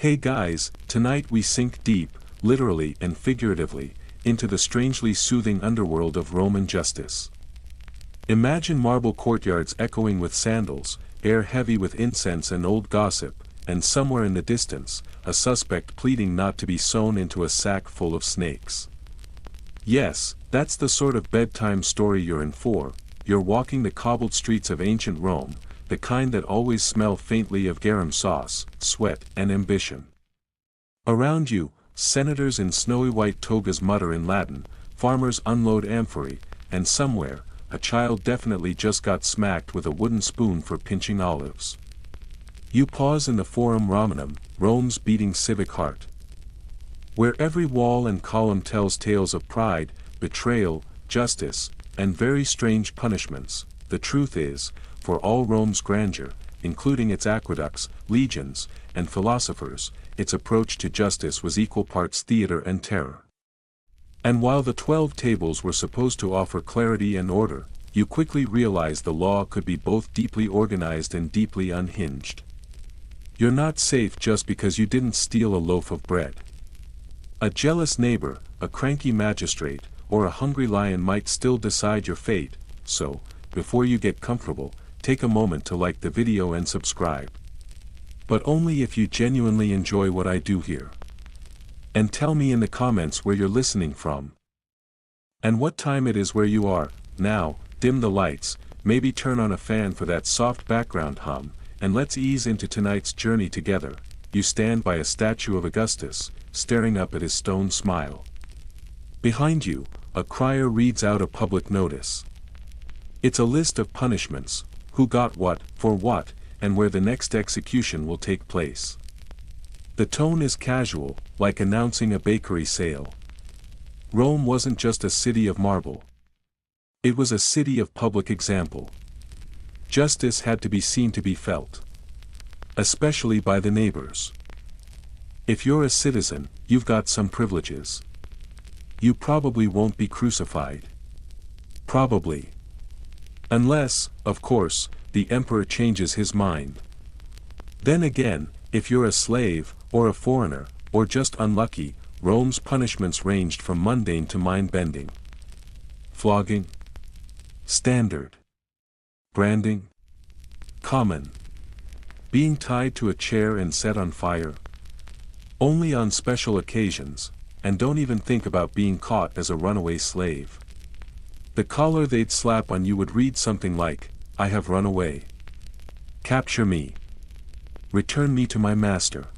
Hey guys, tonight we sink deep, literally and figuratively, into the strangely soothing underworld of Roman justice. Imagine marble courtyards echoing with sandals, air heavy with incense and old gossip, and somewhere in the distance, a suspect pleading not to be sewn into a sack full of snakes. Yes, that's the sort of bedtime story you're in for. You're walking the cobbled streets of ancient Rome, the kind that always smell faintly of garum sauce, sweat, and ambition. Around you, senators in snowy white togas mutter in Latin, farmers unload amphorae, and somewhere, a child definitely just got smacked with a wooden spoon for pinching olives. You pause in the Forum Romanum, Rome's beating civic heart, where every wall and column tells tales of pride, betrayal, justice, and very strange punishments. The truth is, for all Rome's grandeur, including its aqueducts, legions, and philosophers, its approach to justice was equal parts theater and terror. And while the 12 tables were supposed to offer clarity and order, you quickly realized the law could be both deeply organized and deeply unhinged. You're not safe just because you didn't steal a loaf of bread. A jealous neighbor, a cranky magistrate, or a hungry lion might still decide your fate, so, before you get comfortable, take a moment to like the video and subscribe. But only if you genuinely enjoy what I do here. And tell me in the comments where you're listening from. And what time it is where you are. Now, dim the lights, maybe turn on a fan for that soft background hum, and let's ease into tonight's journey together. You stand by a statue of Augustus, staring up at his stone smile. Behind you, a crier reads out a public notice. It's a list of punishments, who got what, for what, and where the next execution will take place. The tone is casual, like announcing a bakery sale. Rome wasn't just a city of marble. It was a city of public example. Justice had to be seen to be felt. Especially by the neighbors. If you're a citizen, you've got some privileges. You probably won't be crucified. Probably. Unless, of course, the emperor changes his mind. Then again, if you're a slave, or a foreigner, or just unlucky, Rome's punishments ranged from mundane to mind-bending. Flogging. Standard. Branding. Common. Being tied to a chair and set on fire. Only on special occasions, and don't even think about being caught as a runaway slave. The collar they'd slap on you would read something like, "I have run away. Capture me. Return me to my master."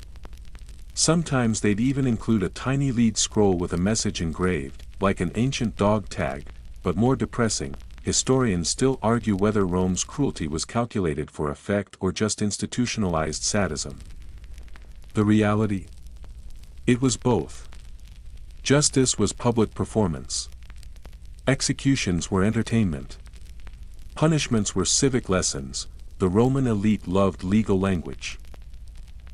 Sometimes they'd even include a tiny lead scroll with a message engraved, like an ancient dog tag, but more depressing. Historians still argue whether Rome's cruelty was calculated for effect or just institutionalized sadism. The reality? It was both. Justice was public performance. Executions were entertainment. Punishments were civic lessons. The Roman elite loved legal language.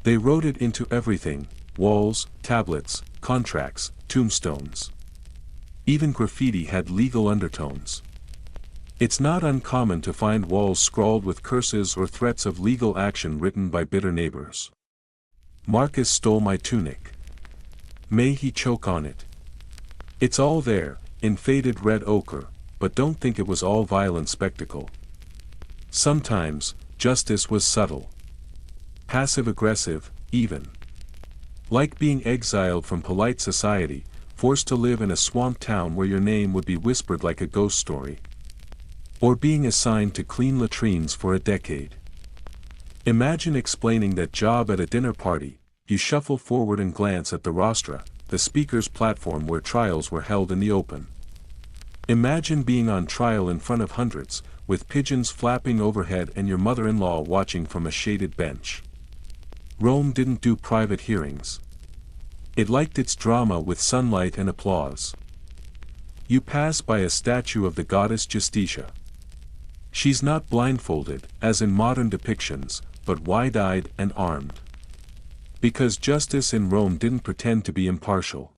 They wrote it into everything: walls, tablets, contracts, tombstones. Even graffiti had legal undertones. It's not uncommon to find walls scrawled with curses or threats of legal action written by bitter neighbors. Marcus stole my tunic. May he choke on it. It's all there, in faded red ochre, but don't think it was all violent spectacle. Sometimes, justice was subtle. Passive-aggressive, even. Like being exiled from polite society, forced to live in a swamp town where your name would be whispered like a ghost story. Or being assigned to clean latrines for a decade. Imagine explaining that job at a dinner party. You shuffle forward and glance at the rostra, the speaker's platform where trials were held in the open. Imagine being on trial in front of hundreds, with pigeons flapping overhead and your mother-in-law watching from a shaded bench. Rome didn't do private hearings. It liked its drama with sunlight and applause. You pass by a statue of the goddess Justitia. She's not blindfolded, as in modern depictions, but wide-eyed and armed. Because justice in Rome didn't pretend to be impartial.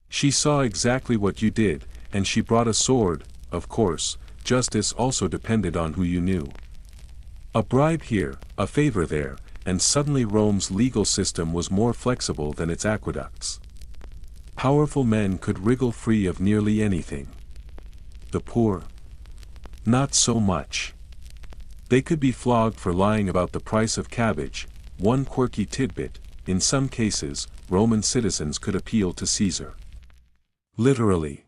She saw exactly what you did, and she brought a sword. Of course, justice also depended on who you knew. A bribe here, a favor there, and suddenly Rome's legal system was more flexible than its aqueducts. Powerful men could wriggle free of nearly anything. The poor? Not so much. They could be flogged for lying about the price of cabbage. One quirky tidbit: in some cases, Roman citizens could appeal to Caesar. Literally.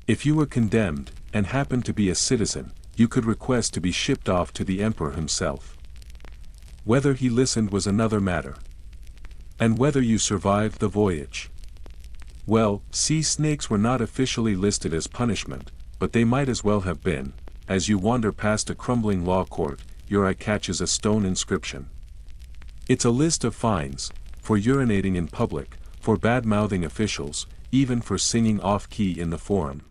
If you were condemned, and happened to be a citizen, you could request to be shipped off to the emperor himself. Whether he listened was another matter. And whether you survived the voyage. Well, sea snakes were not officially listed as punishment, but they might as well have been. As you wander past a crumbling law court, your eye catches a stone inscription. It's a list of fines: for urinating in public, for bad-mouthing officials, even for singing off-key in the forum.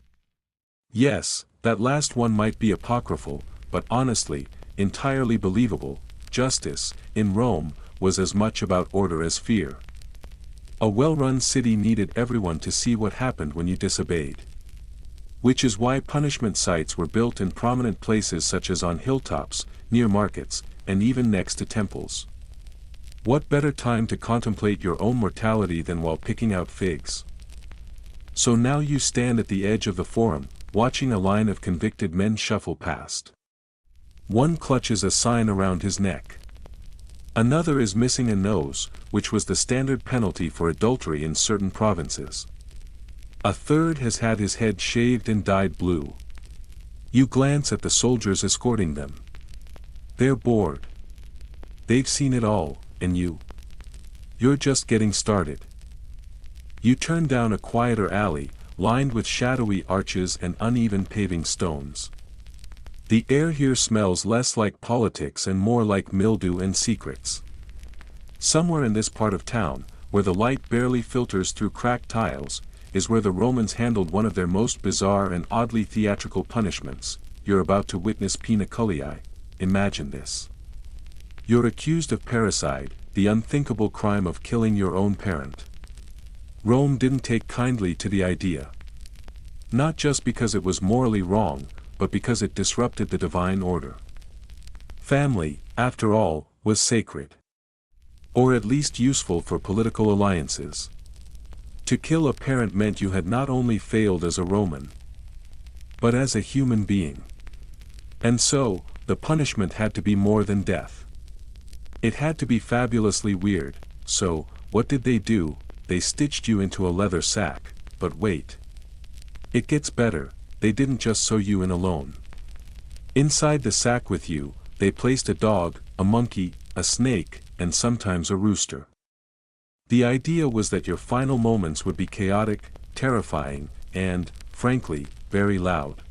Yes, that last one might be apocryphal, but honestly, entirely believable. Justice, in Rome, was as much about order as fear. A well-run city needed everyone to see what happened when you disobeyed. Which is why punishment sites were built in prominent places such as on hilltops, near markets, and even next to temples. What better time to contemplate your own mortality than while picking out figs? So now you stand at the edge of the forum, watching a line of convicted men shuffle past. One clutches a sign around his neck. Another is missing a nose, which was the standard penalty for adultery in certain provinces. A third has had his head shaved and dyed blue. You glance at the soldiers escorting them. They're bored. They've seen it all, and you're just getting started. You turn down a quieter alley, lined with shadowy arches and uneven paving stones. The air here smells less like politics and more like mildew and secrets. Somewhere in this part of town, where the light barely filters through cracked tiles, is where the Romans handled one of their most bizarre and oddly theatrical punishments. You're about to witness peniculiae. Imagine this. You're accused of parricide, the unthinkable crime of killing your own parent. Rome didn't take kindly to the idea. Not just because it was morally wrong, but because it disrupted the divine order. Family, after all, was sacred. Or at least useful for political alliances. To kill a parent meant you had not only failed as a Roman, but as a human being. And so, the punishment had to be more than death. It had to be fabulously weird. So, what did they do? They stitched you into a leather sack. But wait. It gets better. They didn't just sew you in alone. Inside the sack with you, they placed a dog, a monkey, a snake, and sometimes a rooster. The idea was that your final moments would be chaotic, terrifying, and, frankly, very loud.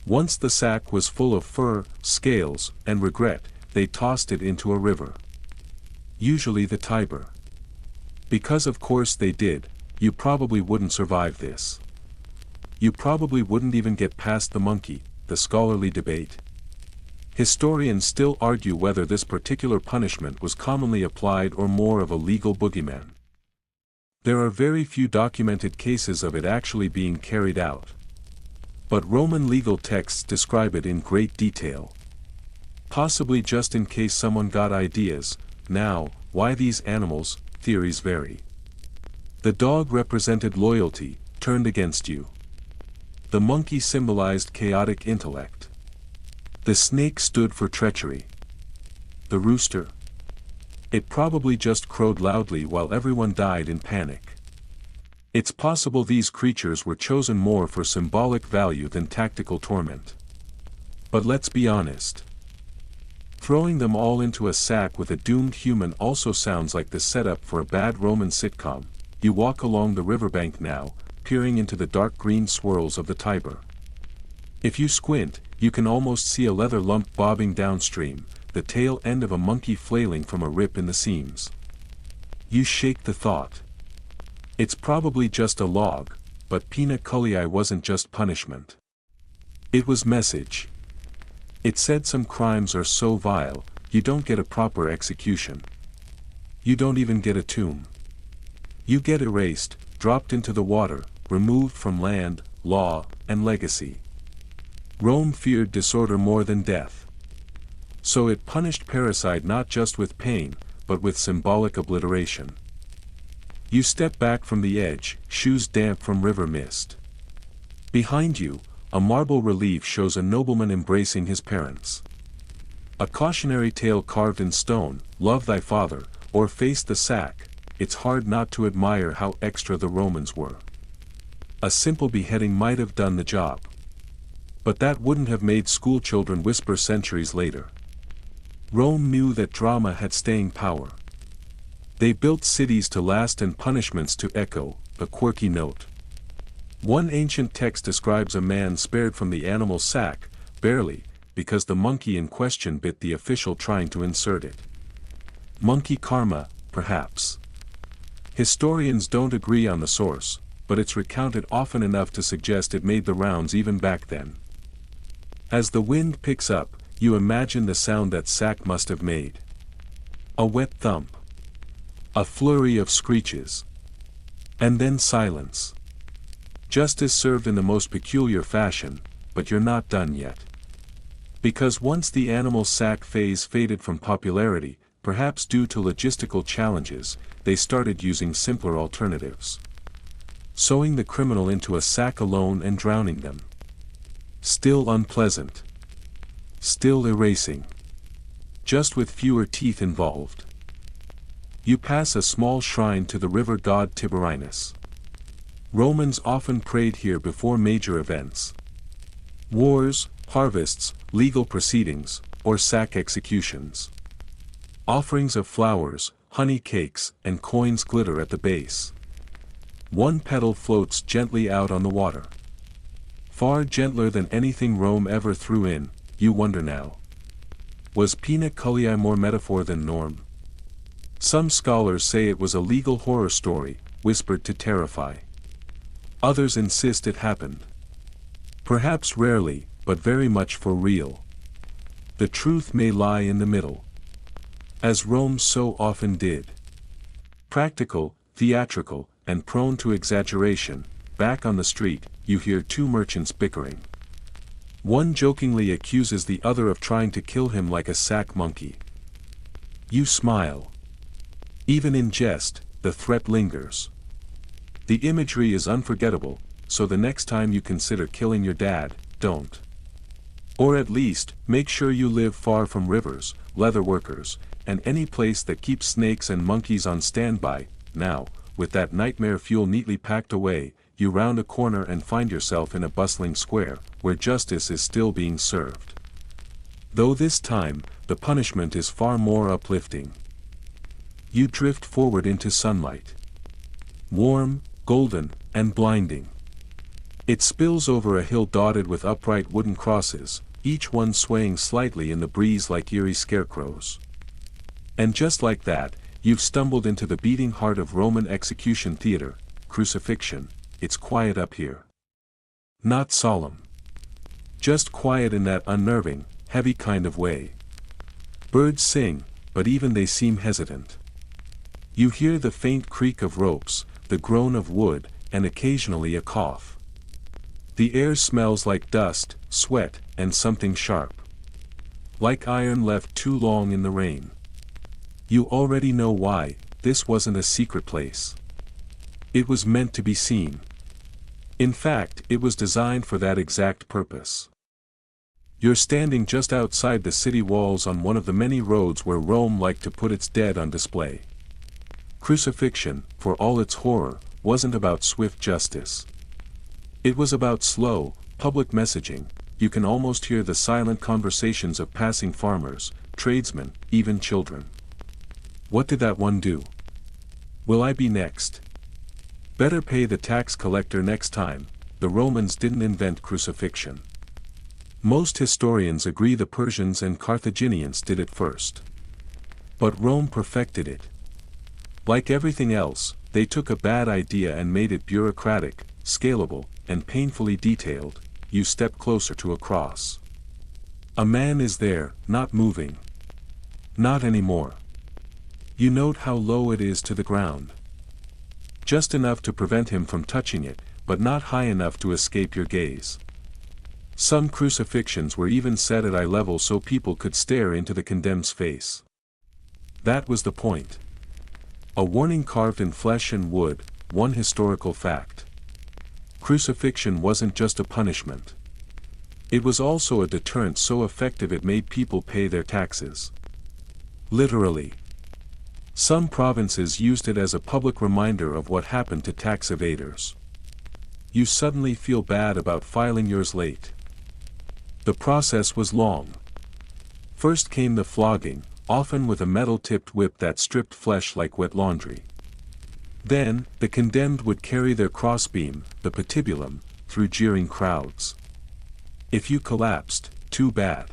Once the sack was full of fur, scales, and regret, they tossed it into a river. Usually the Tiber. Because of course they did. You probably wouldn't survive this. You probably wouldn't even get past the monkey, the scholarly debate. Historians still argue whether this particular punishment was commonly applied or more of a legal boogeyman. There are very few documented cases of it actually being carried out. But Roman legal texts describe it in great detail. Possibly just in case someone got ideas. Now, why these animals? Theories vary. The dog represented loyalty, turned against you. The monkey symbolized chaotic intellect. The snake stood for treachery. The rooster? It probably just crowed loudly while everyone died in panic. It's possible these creatures were chosen more for symbolic value than tactical torment. But let's be honest. Throwing them all into a sack with a doomed human also sounds like the setup for a bad Roman sitcom. You walk along the riverbank now, peering into the dark green swirls of the Tiber. If you squint, you can almost see a leather lump bobbing downstream, the tail end of a monkey flailing from a rip in the seams. You shake the thought. It's probably just a log, but peniculiae wasn't just punishment. It was message. It said some crimes are so vile, you don't get a proper execution. You don't even get a tomb. You get erased, dropped into the water, removed from land, law, and legacy. Rome feared disorder more than death. So it punished parricide not just with pain, but with symbolic obliteration. You step back from the edge, shoes damp from river mist. Behind you, a marble relief shows a nobleman embracing his parents. A cautionary tale carved in stone, "Love thy father," or "Face the sack." It's hard not to admire how extra the Romans were. A simple beheading might have done the job. But that wouldn't have made schoolchildren whisper centuries later. Rome knew that drama had staying power. They built cities to last and punishments to echo, a quirky note. One ancient text describes a man spared from the animal sack, barely, because the monkey in question bit the official trying to insert it. Monkey karma, perhaps. Historians don't agree on the source, but it's recounted often enough to suggest it made the rounds even back then. As the wind picks up, you imagine the sound that sack must have made. A wet thump. A flurry of screeches. And then silence. Justice served in the most peculiar fashion, but you're not done yet. Because once the animal sack phase faded from popularity, perhaps due to logistical challenges, they started using simpler alternatives. Sewing the criminal into a sack alone and drowning them. Still unpleasant. Still erasing. Just with fewer teeth involved. You pass a small shrine to the river god Tiberinus. Romans often prayed here before major events. Wars, harvests, legal proceedings, or sack executions. Offerings of flowers, honey cakes, and coins glitter at the base. One petal floats gently out on the water. Far gentler than anything Rome ever threw in, you wonder now. Was Pina Culiae more metaphor than norm? Some scholars say it was a legal horror story, whispered to terrify. Others insist it happened. Perhaps rarely, but very much for real. The truth may lie in the middle. As Rome so often did. Practical, theatrical, and prone to exaggeration, back on the street, you hear two merchants bickering. One jokingly accuses the other of trying to kill him like a sack monkey. You smile. Even in jest, the threat lingers. The imagery is unforgettable, so the next time you consider killing your dad, don't. Or at least, make sure you live far from rivers, leather workers, and any place that keeps snakes and monkeys on standby. Now, with that nightmare fuel neatly packed away, you round a corner and find yourself in a bustling square, where justice is still being served. Though this time, the punishment is far more uplifting. You drift forward into sunlight. Warm, golden, and blinding. It spills over a hill dotted with upright wooden crosses, each one swaying slightly in the breeze like eerie scarecrows. And just like that, you've stumbled into the beating heart of Roman execution theater, crucifixion. It's quiet up here. Not solemn. Just quiet in that unnerving, heavy kind of way. Birds sing, but even they seem hesitant. You hear the faint creak of ropes, the groan of wood, and occasionally a cough. The air smells like dust, sweat, and something sharp. Like iron left too long in the rain. You already know why. This wasn't a secret place. It was meant to be seen. In fact, it was designed for that exact purpose. You're standing just outside the city walls on one of the many roads where Rome liked to put its dead on display. Crucifixion, for all its horror, wasn't about swift justice. It was about slow, public messaging. You can almost hear the silent conversations of passing farmers, tradesmen, even children. What did that one do? Will I be next? Better pay the tax collector next time. The Romans didn't invent crucifixion. Most historians agree the Persians and Carthaginians did it first. But Rome perfected it. Like everything else, they took a bad idea and made it bureaucratic, scalable, and painfully detailed. You step closer to a cross. A man is there, not moving. Not anymore. You note how low it is to the ground. Just enough to prevent him from touching it, but not high enough to escape your gaze. Some crucifixions were even set at eye level so people could stare into the condemned's face. That was the point. A warning carved in flesh and wood, one historical fact. Crucifixion wasn't just a punishment. It was also a deterrent so effective it made people pay their taxes. Literally. Some provinces used it as a public reminder of what happened to tax evaders. You suddenly feel bad about filing yours late. The process was long. First came the flogging, often with a metal-tipped whip that stripped flesh like wet laundry. Then, the condemned would carry their crossbeam, the patibulum, through jeering crowds. If you collapsed, too bad.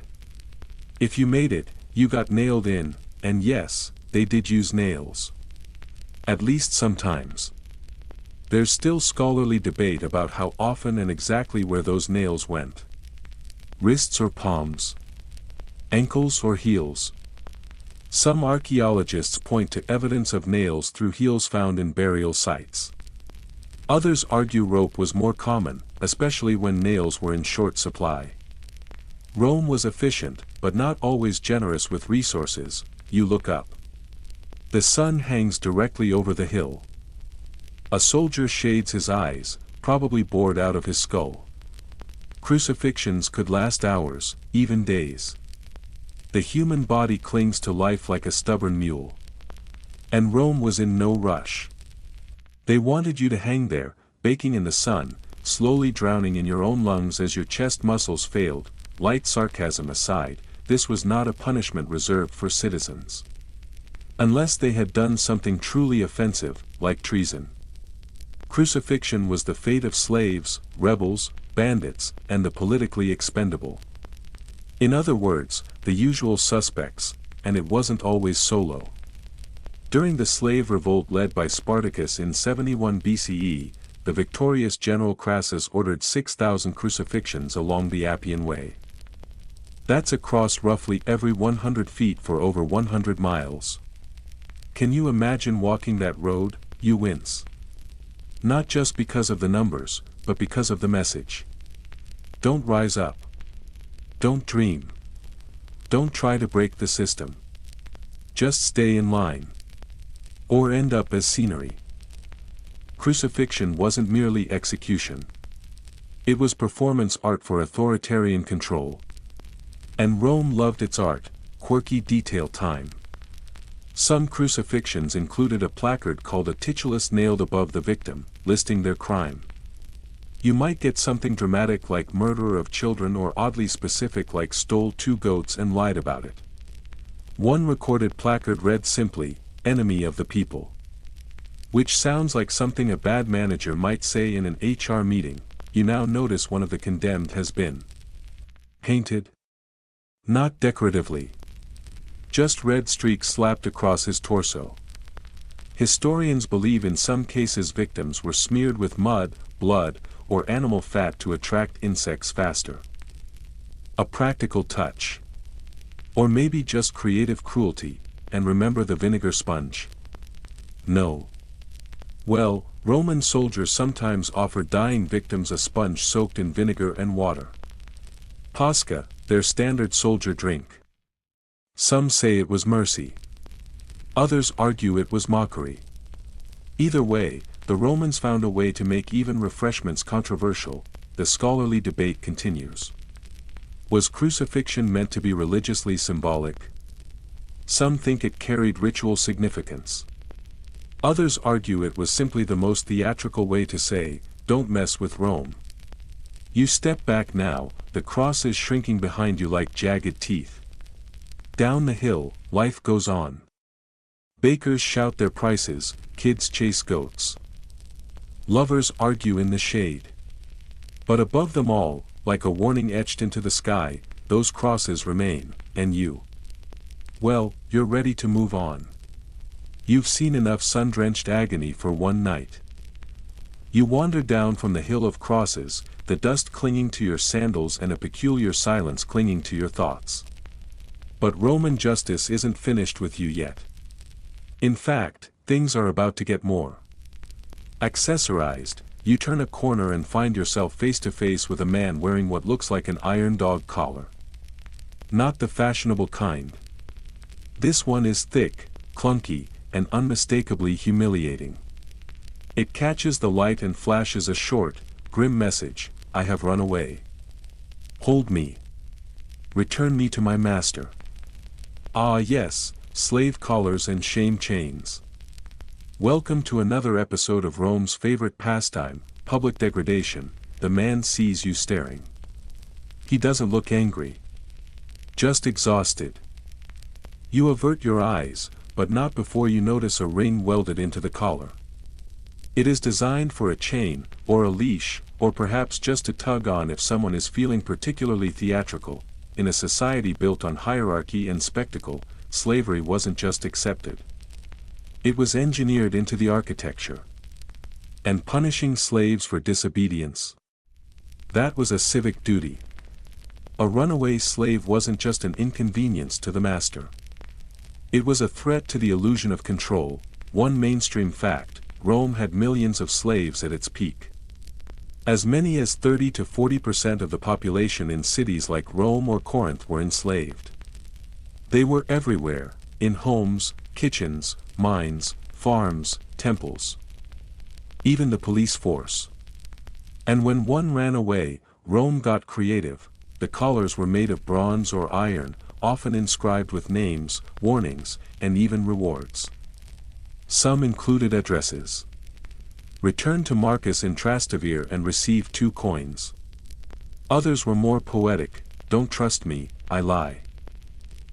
If you made it, you got nailed in, and yes, they did use nails. At least sometimes. There's still scholarly debate about how often and exactly where those nails went. Wrists or palms? Ankles or heels? Some archaeologists point to evidence of nails through heels found in burial sites. Others argue rope was more common, especially when nails were in short supply. Rome was efficient, but not always generous with resources. You look up. The sun hangs directly over the hill. A soldier shades his eyes, probably bored out of his skull. Crucifixions could last hours, even days. The human body clings to life like a stubborn mule. And Rome was in no rush. They wanted you to hang there, baking in the sun, slowly drowning in your own lungs as your chest muscles failed. Light sarcasm aside, this was not a punishment reserved for citizens. Unless they had done something truly offensive, like treason. Crucifixion was the fate of slaves, rebels, bandits, and the politically expendable. In other words, the usual suspects, and it wasn't always solo. During the slave revolt led by Spartacus in 71 BCE, the victorious general Crassus ordered 6,000 crucifixions along the Appian Way. That's across roughly every 100 feet for over 100 miles. Can you imagine walking that road? You wince. Not just because of the numbers, but because of the message. Don't rise up. Don't dream. Don't try to break the system. Just stay in line. Or end up as scenery. Crucifixion wasn't merely execution. It was performance art for authoritarian control. And Rome loved its art, quirky detail time. Some crucifixions included a placard called a titulus nailed above the victim, listing their crime. You might get something dramatic like murder of children or oddly specific like stole 2 goats and lied about it. One recorded placard read simply, "Enemy of the people." Which sounds like something a bad manager might say in an HR meeting. You now notice one of the condemned has been painted. Not decoratively. Just red streaks slapped across his torso. Historians believe in some cases victims were smeared with mud, blood, or animal fat to attract insects faster. A practical touch. Or maybe just creative cruelty, and remember the vinegar sponge? No. Well, Roman soldiers sometimes offered dying victims a sponge soaked in vinegar and water. Pasca, their standard soldier drink. Some say it was mercy. Others argue it was mockery. Either way, the Romans found a way to make even refreshments controversial. The scholarly debate continues. Was crucifixion meant to be religiously symbolic? Some think it carried ritual significance. Others argue it was simply the most theatrical way to say, "Don't mess with Rome." You step back now, the cross is shrinking behind you like jagged teeth. Down the hill, life goes on. Bakers shout their prices, kids chase goats. Lovers argue in the shade. But above them all, like a warning etched into the sky, those crosses remain, and you. Well, you're ready to move on. You've seen enough sun-drenched agony for one night. You wander down from the hill of crosses, the dust clinging to your sandals and a peculiar silence clinging to your thoughts. But Roman justice isn't finished with you yet. In fact, things are about to get more accessorized. You turn a corner and find yourself face to face with a man wearing what looks like an iron dog collar. Not the fashionable kind. This one is thick, clunky, and unmistakably humiliating. It catches the light and flashes a short, grim message: I have run away. Hold me. Return me to my master. Ah yes, slave collars and shame chains. Welcome to another episode of Rome's favorite pastime, public degradation. The man sees you staring. He doesn't look angry. Just exhausted. You avert your eyes, but not before you notice a ring welded into the collar. It is designed for a chain, or a leash, or perhaps just to tug on if someone is feeling particularly theatrical. In a society built on hierarchy and spectacle, slavery wasn't just accepted. It was engineered into the architecture. And punishing slaves for disobedience, that was a civic duty. A runaway slave wasn't just an inconvenience to the master. It was a threat to the illusion of control. One mainstream fact: Rome had millions of slaves at its peak. As many as 30 to 40% of the population in cities like Rome or Corinth were enslaved. They were everywhere, in homes, kitchens, mines, farms, temples. Even the police force. And when one ran away, Rome got creative. The collars were made of bronze or iron, often inscribed with names, warnings, and even rewards. Some included addresses. Return to Marcus in Trastevere and receive 2 coins. Others were more poetic: don't trust me, I lie.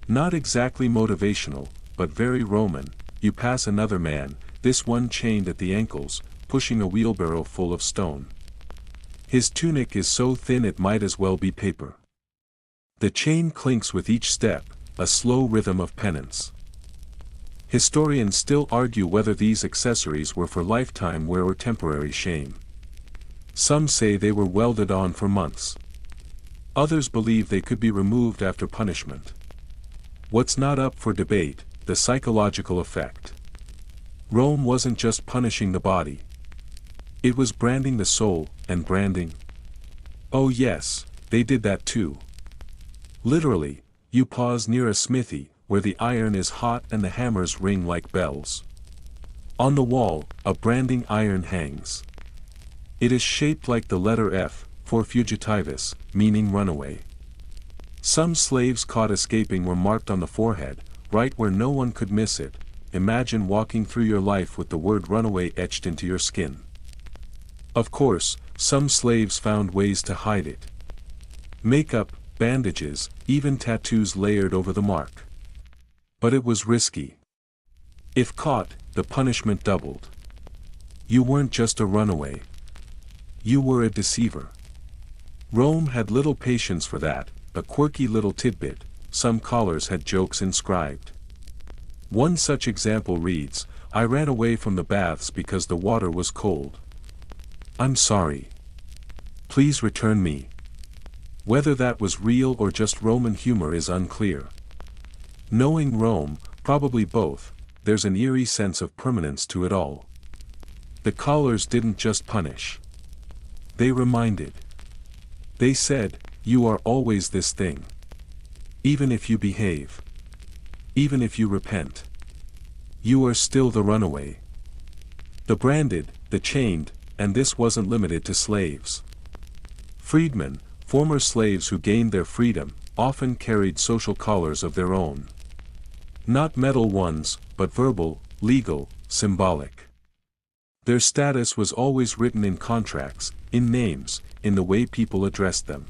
Not exactly motivational, but very Roman. You pass another man, this one chained at the ankles, pushing a wheelbarrow full of stone. His tunic is so thin it might as well be paper. The chain clinks with each step, a slow rhythm of penance. Historians still argue whether these accessories were for lifetime wear or temporary shame. Some say they were welded on for months. Others believe they could be removed after punishment. What's not up for debate: the psychological effect. Rome wasn't just punishing the body. It was branding the soul, and branding. Oh yes, they did that too. Literally, you pause near a smithy, where the iron is hot and the hammers ring like bells. On the wall, a branding iron hangs. It is shaped like the letter F, for fugitivus, meaning runaway. Some slaves caught escaping were marked on the forehead, right where no one could miss it. Imagine walking through your life with the word runaway etched into your skin. Of course, some slaves found ways to hide it. Makeup, bandages, even tattoos layered over the mark. But it was risky. If caught, the punishment doubled. You weren't just a runaway. You were a deceiver. Rome had little patience for that. A quirky little tidbit: some collars had jokes inscribed. One such example reads: I ran away from the baths because the water was cold. I'm sorry. Please return me. Whether that was real or just Roman humor is unclear. Knowing Rome, probably both, there's an eerie sense of permanence to it all. The collars didn't just punish. They reminded. They said, you are always this thing. Even if you behave. Even if you repent. You are still the runaway. The branded, the chained, and this wasn't limited to slaves. Freedmen, former slaves who gained their freedom, often carried social collars of their own. Not metal ones, but verbal, legal, symbolic. Their status was always written in contracts, in names, in the way people addressed them.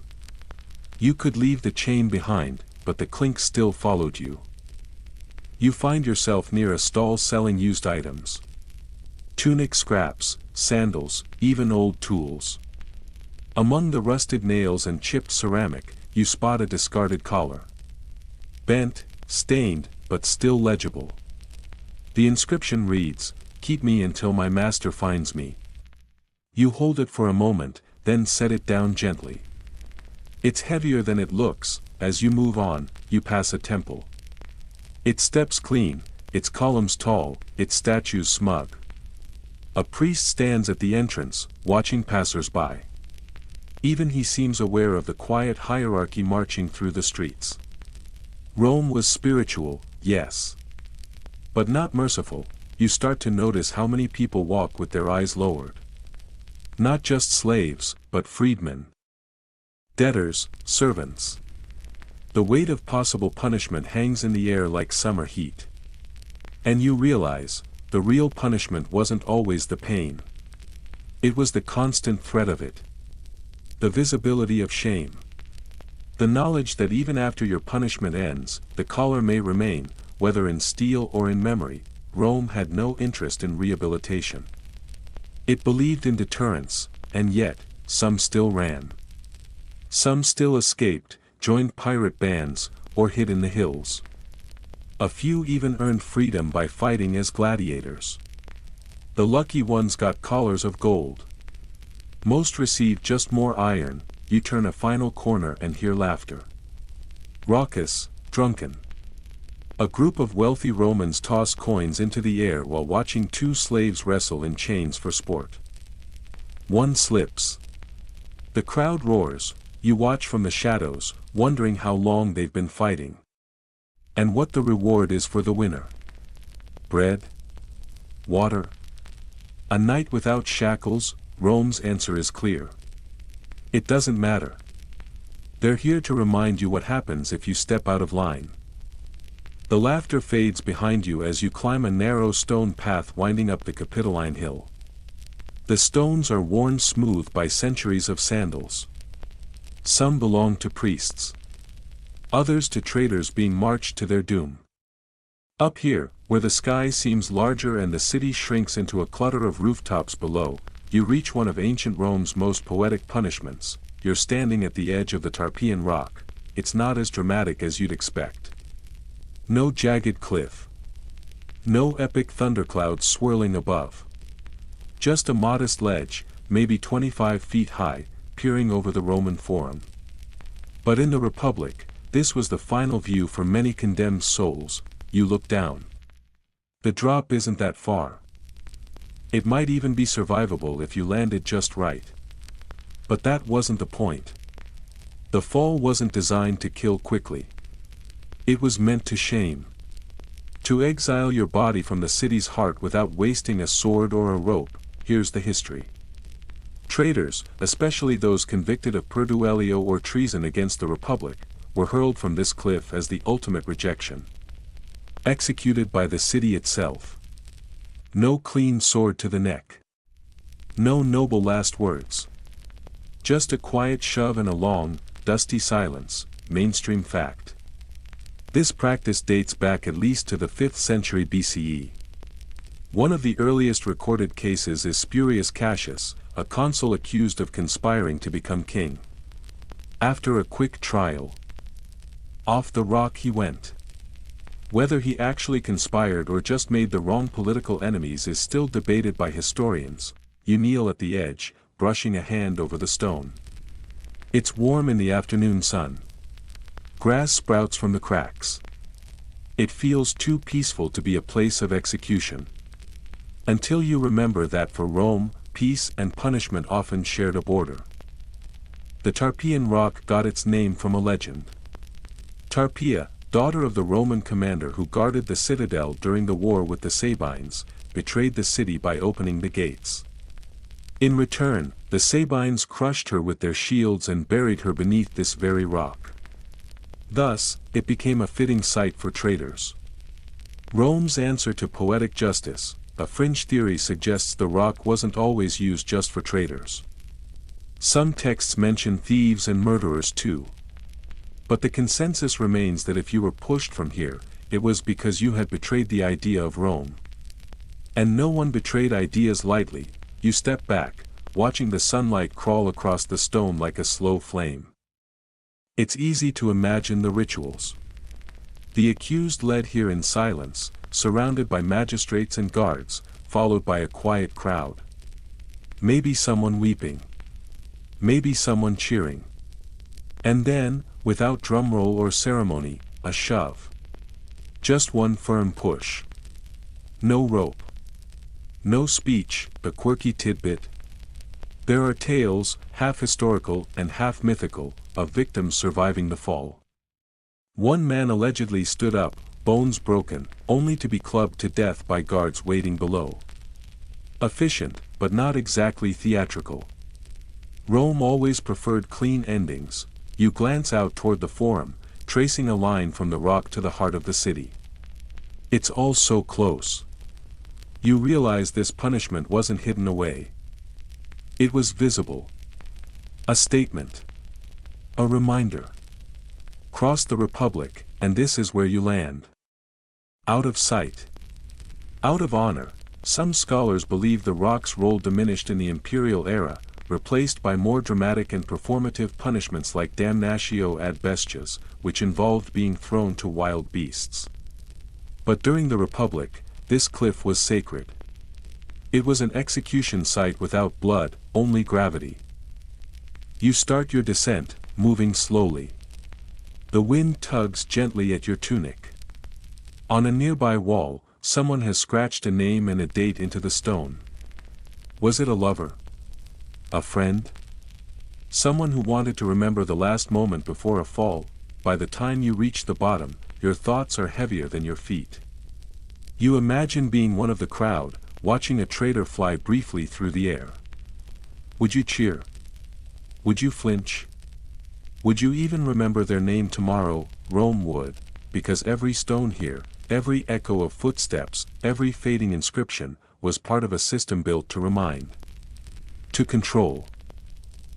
You could leave the chain behind, but the clink still followed you. You find yourself near a stall selling used items. Tunic scraps, sandals, even old tools. Among the rusted nails and chipped ceramic, you spot a discarded collar. Bent, stained, but still legible. The inscription reads, "Keep me until my master finds me." You hold it for a moment, then set it down gently. It's heavier than it looks. As you move on, you pass a temple. Its steps clean, its columns tall, its statues smug. A priest stands at the entrance, watching passers-by. Even he seems aware of the quiet hierarchy marching through the streets. Rome was spiritual, yes. But not merciful. You start to notice how many people walk with their eyes lowered. Not just slaves, but freedmen. Debtors, servants. The weight of possible punishment hangs in the air like summer heat. And you realize, the real punishment wasn't always the pain. It was the constant threat of it. The visibility of shame. The knowledge that even after your punishment ends, the collar may remain, whether in steel or in memory. Rome had no interest in rehabilitation. It believed in deterrence, and yet, some still ran. Some still escaped, joined pirate bands, or hid in the hills. A few even earned freedom by fighting as gladiators. The lucky ones got collars of gold. Most received just more iron. You turn a final corner and hear laughter. Raucous, drunken. A group of wealthy Romans toss coins into the air while watching two slaves wrestle in chains for sport. One slips. The crowd roars. You watch from the shadows, wondering how long they've been fighting. And what the reward is for the winner. Bread? Water? A night without shackles? Rome's answer is clear. It doesn't matter. They're here to remind you what happens if you step out of line. The laughter fades behind you as you climb a narrow stone path winding up the Capitoline Hill. The stones are worn smooth by centuries of sandals. Some belong to priests. Others to traders being marched to their doom. Up here, where the sky seems larger and the city shrinks into a clutter of rooftops below, you reach one of ancient Rome's most poetic punishments. You're standing at the edge of the Tarpeian Rock. It's not as dramatic as you'd expect. No jagged cliff. No epic thunderclouds swirling above. Just a modest ledge, maybe 25 feet high, peering over the Roman Forum. But in the Republic, this was the final view for many condemned souls. You look down. The drop isn't that far. It might even be survivable if you landed just right. But that wasn't the point. The fall wasn't designed to kill quickly. It was meant to shame. To exile your body from the city's heart without wasting a sword or a rope. Here's the history. Traitors, especially those convicted of perduellio or treason against the Republic, were hurled from this cliff as the ultimate rejection. Executed by the city itself. No clean sword to the neck. No noble last words. Just a quiet shove and a long, dusty silence, mainstream fact. This practice dates back at least to the 5th century BCE. One of the earliest recorded cases is Spurius Cassius, a consul accused of conspiring to become king. After a quick trial, off the rock he went. Whether he actually conspired or just made the wrong political enemies is still debated by historians. You kneel at the edge, brushing a hand over the stone. It's warm in the afternoon sun. Grass sprouts from the cracks. It feels too peaceful to be a place of execution. Until you remember that for Rome, peace and punishment often shared a border. The Tarpeian Rock got its name from a legend. Tarpeia, daughter of the Roman commander who guarded the citadel during the war with the Sabines, betrayed the city by opening the gates. In return, the Sabines crushed her with their shields and buried her beneath this very rock. Thus, it became a fitting site for traitors. Rome's answer to poetic justice, a fringe theory suggests the rock wasn't always used just for traitors. Some texts mention thieves and murderers too. But the consensus remains that if you were pushed from here, it was because you had betrayed the idea of Rome. And no one betrayed ideas lightly. You step back, watching the sunlight crawl across the stone like a slow flame. It's easy to imagine the rituals. The accused led here in silence, surrounded by magistrates and guards, followed by a quiet crowd. Maybe someone weeping. Maybe someone cheering. And then, without drumroll or ceremony, a shove. Just one firm push. No rope. No speech, a quirky tidbit. There are tales, half historical and half mythical, of victims surviving the fall. One man allegedly stood up, bones broken, only to be clubbed to death by guards waiting below. Efficient, but not exactly theatrical. Rome always preferred clean endings. You glance out toward the Forum, tracing a line from the rock to the heart of the city. It's all so close. You realize this punishment wasn't hidden away. It was visible. A statement. A reminder. Cross the Republic, and this is where you land. Out of sight. Out of honor. Some scholars believe the rock's role diminished in the imperial era, replaced by more dramatic and performative punishments like damnatio ad bestias, which involved being thrown to wild beasts. But during the Republic, this cliff was sacred. It was an execution site without blood, only gravity. You start your descent, moving slowly. The wind tugs gently at your tunic. On a nearby wall, someone has scratched a name and a date into the stone. Was it a lover? A friend? Someone who wanted to remember the last moment before a fall? By the time you reach the bottom, your thoughts are heavier than your feet. You imagine being one of the crowd, watching a traitor fly briefly through the air. Would you cheer? Would you flinch? Would you even remember their name tomorrow? Rome would, because every stone here, every echo of footsteps, every fading inscription, was part of a system built to remind. To control.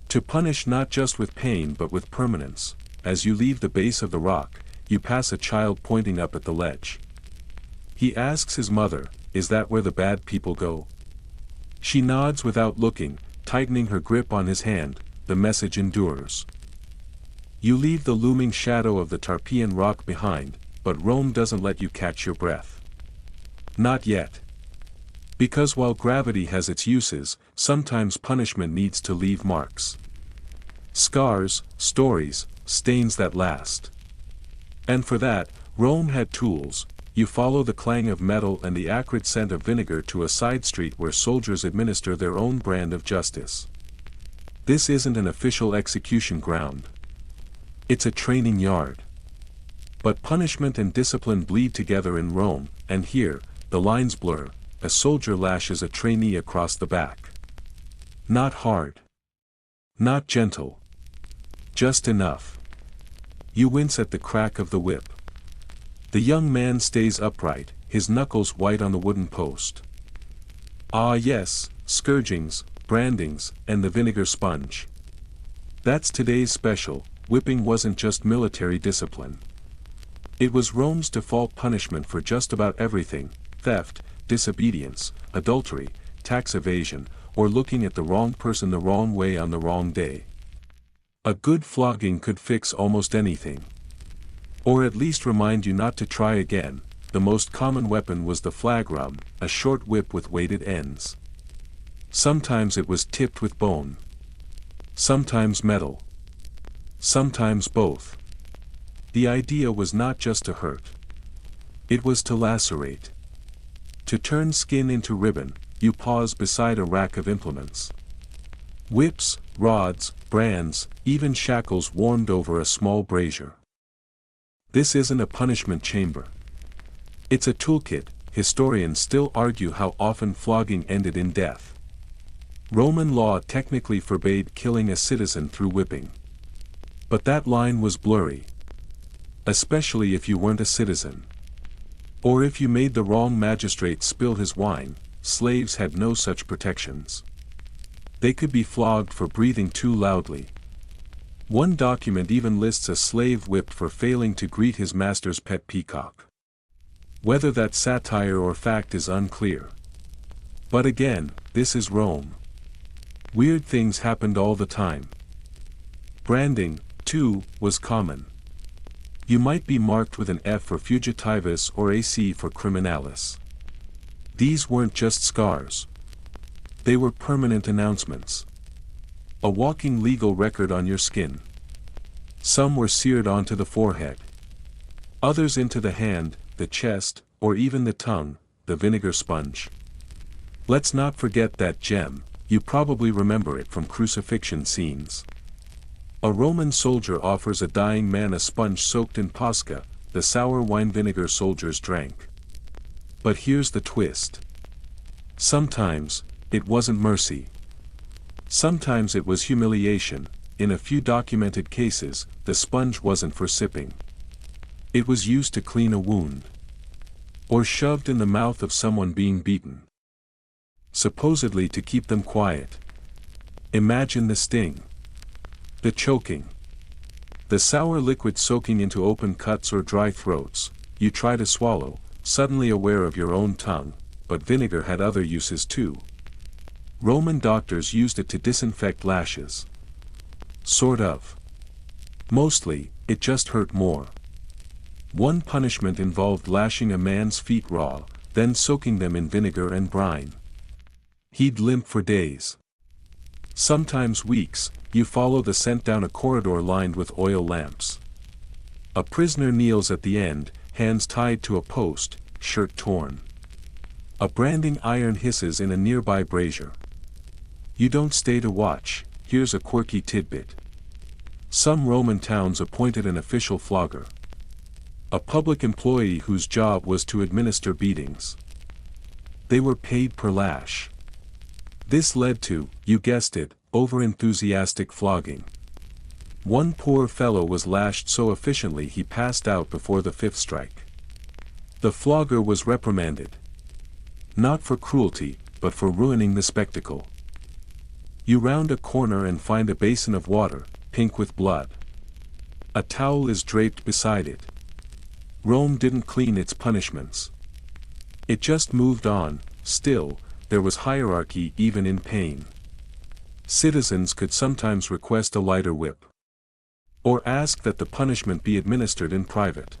To punish not just with pain but with permanence. As you leave the base of the rock, you pass a child pointing up at the ledge. He asks his mother, "Is that where the bad people go?" She nods without looking, tightening her grip on his hand. The message endures. You leave the looming shadow of the Tarpeian rock behind, but Rome doesn't let you catch your breath. Not yet. Because while gravity has its uses, sometimes punishment needs to leave marks. Scars, stories, stains that last. And for that, Rome had tools. You follow the clang of metal and the acrid scent of vinegar to a side street where soldiers administer their own brand of justice. This isn't an official execution ground. It's a training yard. But punishment and discipline bleed together in Rome, and here, the lines blur. A soldier lashes a trainee across the back. Not hard. Not gentle. Just enough. You wince at the crack of the whip. The young man stays upright, his knuckles white on the wooden post. Ah yes, scourgings, brandings, and the vinegar sponge. That's today's special. Whipping wasn't just military discipline. It was Rome's default punishment for just about everything: theft, disobedience, adultery, tax evasion, or looking at the wrong person the wrong way on the wrong day. A good flogging could fix almost anything. Or at least remind you not to try again. The most common weapon was the flagrum, a short whip with weighted ends. Sometimes it was tipped with bone. Sometimes metal. Sometimes both. The idea was not just to hurt. It was to lacerate. To turn skin into ribbon. You pause beside a rack of implements. Whips, rods, brands, even shackles warmed over a small brazier. This isn't a punishment chamber. It's a toolkit. Historians still argue how often flogging ended in death. Roman law technically forbade killing a citizen through whipping. But that line was blurry. Especially if you weren't a citizen. Or if you made the wrong magistrate spill his wine. Slaves had no such protections. They could be flogged for breathing too loudly. One document even lists a slave whipped for failing to greet his master's pet peacock. Whether that's satire or fact is unclear. But again, this is Rome. Weird things happened all the time. Branding, too, was common. You might be marked with an F for fugitivus or a C for criminalis. These weren't just scars. They were permanent announcements. A walking legal record on your skin. Some were seared onto the forehead. Others into the hand, the chest, or even the tongue, the vinegar sponge. Let's not forget that gem, you probably remember it from crucifixion scenes. A Roman soldier offers a dying man a sponge soaked in posca, the sour wine vinegar soldiers drank. But here's the twist. Sometimes, it wasn't mercy. Sometimes it was humiliation. In a few documented cases, the sponge wasn't for sipping. It was used to clean a wound. Or shoved in the mouth of someone being beaten. Supposedly to keep them quiet. Imagine the sting. The choking. The sour liquid soaking into open cuts or dry throats. You try to swallow, suddenly aware of your own tongue, but vinegar had other uses too. Roman doctors used it to disinfect lashes. Sort of. Mostly, it just hurt more. One punishment involved lashing a man's feet raw, then soaking them in vinegar and brine. He'd limp for days. Sometimes weeks. You follow the scent down a corridor lined with oil lamps. A prisoner kneels at the end, hands tied to a post, shirt torn. A branding iron hisses in a nearby brazier. You don't stay to watch. Here's a quirky tidbit. Some Roman towns appointed an official flogger. A public employee whose job was to administer beatings. They were paid per lash. This led to, you guessed it, over-enthusiastic flogging. One poor fellow was lashed so efficiently he passed out before the fifth strike. The flogger was reprimanded. Not for cruelty, but for ruining the spectacle. You round a corner and find a basin of water, pink with blood. A towel is draped beside it. Rome didn't clean its punishments. It just moved on. Still, there was hierarchy even in pain. Citizens could sometimes request a lighter whip. Or ask that the punishment be administered in private.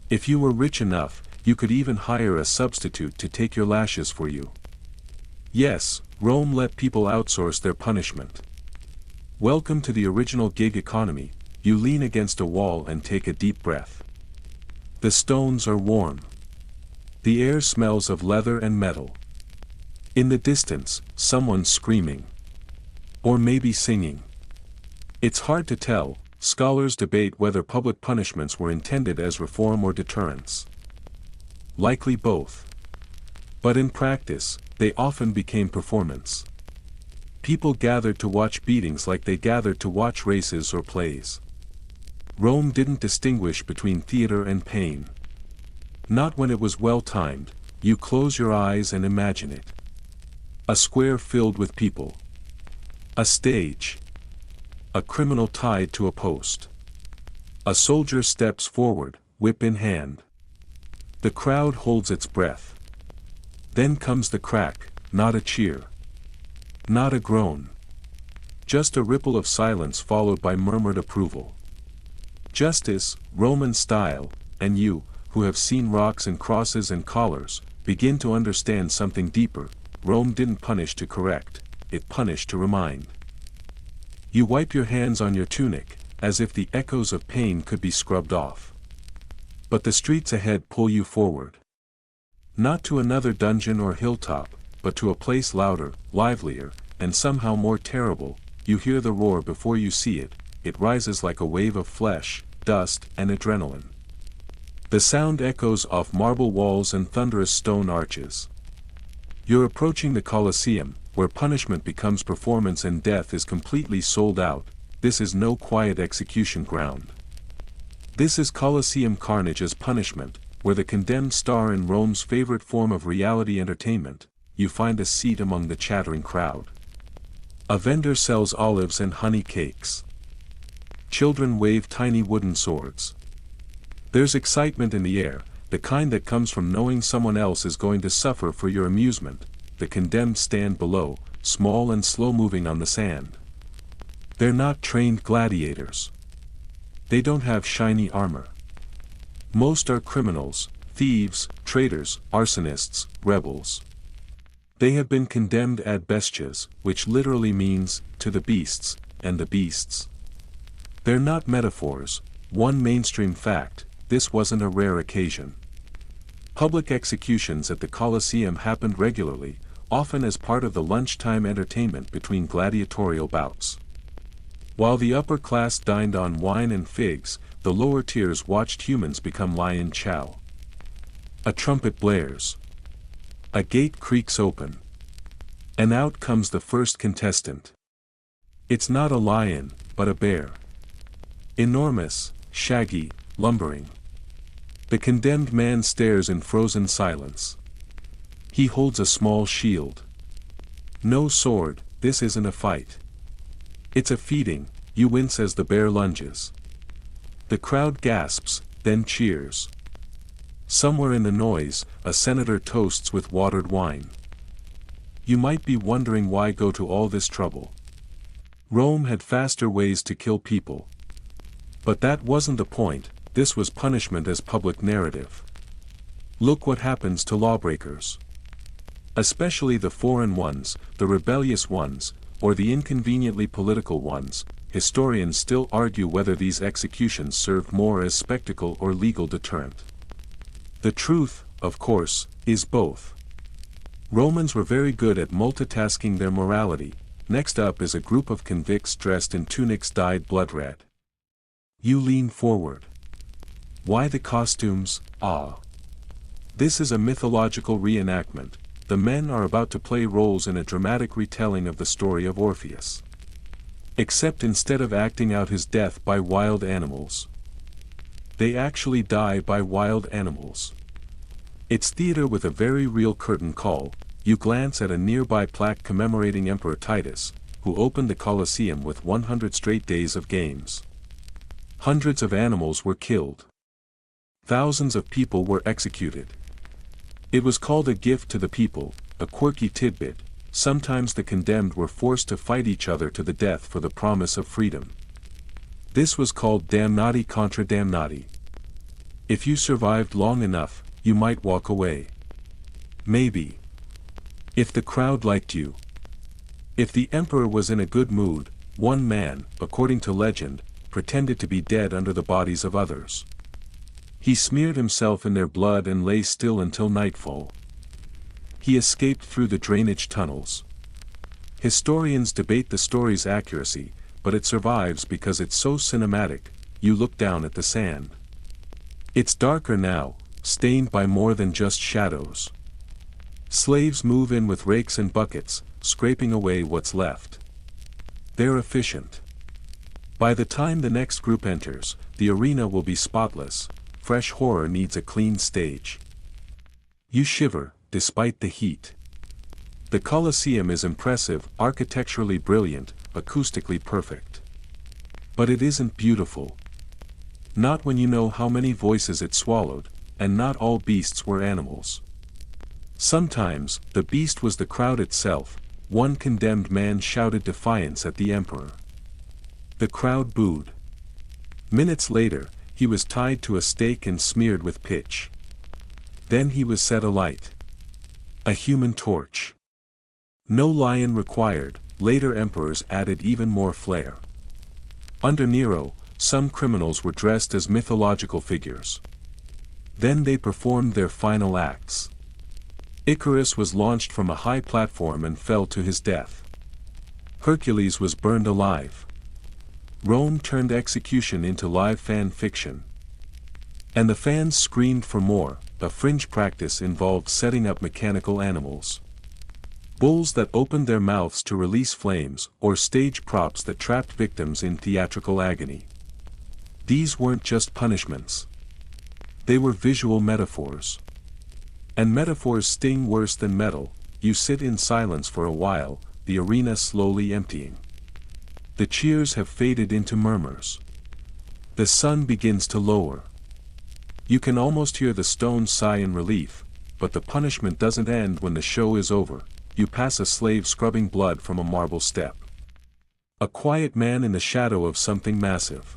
If you were rich enough, you could even hire a substitute to take your lashes for you. Yes, Rome let people outsource their punishment. Welcome to the original gig economy. You lean against a wall and take a deep breath. The stones are warm. The air smells of leather and metal. In the distance, someone's screaming. Or maybe singing. It's hard to tell. Scholars debate whether public punishments were intended as reform or deterrence. Likely both. But in practice, they often became performance. People gathered to watch beatings like they gathered to watch races or plays. Rome didn't distinguish between theater and pain. Not when it was well timed. You close your eyes and imagine it. A square filled with people. A stage. A criminal tied to a post. A soldier steps forward, whip in hand. The crowd holds its breath. Then comes the crack, not a cheer. Not a groan. Just a ripple of silence followed by murmured approval. Justice, Roman style, and you, who have seen rocks and crosses and collars, begin to understand something deeper. Rome didn't punish to correct, it punished to remind. You wipe your hands on your tunic, as if the echoes of pain could be scrubbed off. But the streets ahead pull you forward. Not to another dungeon or hilltop, but to a place louder, livelier, and somehow more terrible. You hear the roar before you see it. It rises like a wave of flesh, dust, and adrenaline. The sound echoes off marble walls and thunderous stone arches. You're approaching the Colosseum, where punishment becomes performance and death is completely sold out. This is no quiet execution ground. This is Colosseum carnage as punishment, where the condemned star in Rome's favorite form of reality entertainment. You find a seat among the chattering crowd. A vendor sells olives and honey cakes. Children wave tiny wooden swords. There's excitement in the air, the kind that comes from knowing someone else is going to suffer for your amusement. The condemned stand below, small and slow-moving on the sand. They're not trained gladiators. They don't have shiny armor. Most are criminals, thieves, traitors, arsonists, rebels. They have been condemned ad bestias, which literally means, to the beasts, and the beasts. They're not metaphors. One mainstream fact, this wasn't a rare occasion. Public executions at the Colosseum happened regularly, often as part of the lunchtime entertainment between gladiatorial bouts. While the upper class dined on wine and figs, the lower tiers watched humans become lion chow. A trumpet blares. A gate creaks open. And out comes the first contestant. It's not a lion, but a bear. Enormous, shaggy, lumbering. The condemned man stares in frozen silence. He holds a small shield. No sword, this isn't a fight. It's a feeding, you wince as the bear lunges. The crowd gasps, then cheers. Somewhere in the noise, a senator toasts with watered wine. You might be wondering why go to all this trouble. Rome had faster ways to kill people. But that wasn't the point, this was punishment as public narrative. Look what happens to lawbreakers. Especially the foreign ones, the rebellious ones, or the inconveniently political ones. Historians still argue whether these executions served more as spectacle or legal deterrent. The truth, of course, is both. Romans were very good at multitasking their morality. Next up is a group of convicts dressed in tunics dyed blood red. You lean forward. Why the costumes? This is a mythological reenactment. The men are about to play roles in a dramatic retelling of the story of Orpheus. Except instead of acting out his death by wild animals, they actually die by wild animals. It's theater with a very real curtain call. You glance at a nearby plaque commemorating Emperor Titus, who opened the Colosseum with 100 straight days of games. Hundreds of animals were killed. Thousands of people were executed. It was called a gift to the people, a quirky tidbit. Sometimes the condemned were forced to fight each other to the death for the promise of freedom. This was called damnati contra damnati. If you survived long enough, you might walk away. Maybe. If the crowd liked you. If the emperor was in a good mood, one man, according to legend, pretended to be dead under the bodies of others. He smeared himself in their blood and lay still until nightfall. He escaped through the drainage tunnels. Historians debate the story's accuracy, but it survives because it's so cinematic. You look down at the sand. It's darker now, stained by more than just shadows. Slaves move in with rakes and buckets, scraping away what's left. They're efficient. By the time the next group enters, the arena will be spotless. Fresh horror needs a clean stage. You shiver, despite the heat. The Colosseum is impressive, architecturally brilliant, acoustically perfect. But it isn't beautiful. Not when you know how many voices it swallowed, and not all beasts were animals. Sometimes, the beast was the crowd itself. One condemned man shouted defiance at the emperor. The crowd booed. Minutes later, he was tied to a stake and smeared with pitch. Then he was set alight. A human torch. No lion required. Later emperors added even more flair. Under Nero, some criminals were dressed as mythological figures. Then they performed their final acts. Icarus was launched from a high platform and fell to his death. Hercules was burned alive. Rome turned execution into live fan fiction. And the fans screamed for more. A fringe practice involved setting up mechanical animals. Bulls that opened their mouths to release flames, or stage props that trapped victims in theatrical agony. These weren't just punishments. They were visual metaphors. And metaphors sting worse than metal. You sit in silence for a while, the arena slowly emptying. The cheers have faded into murmurs. The sun begins to lower. You can almost hear the stones sigh in relief, but the punishment doesn't end when the show is over. You pass a slave scrubbing blood from a marble step. A quiet man in the shadow of something massive.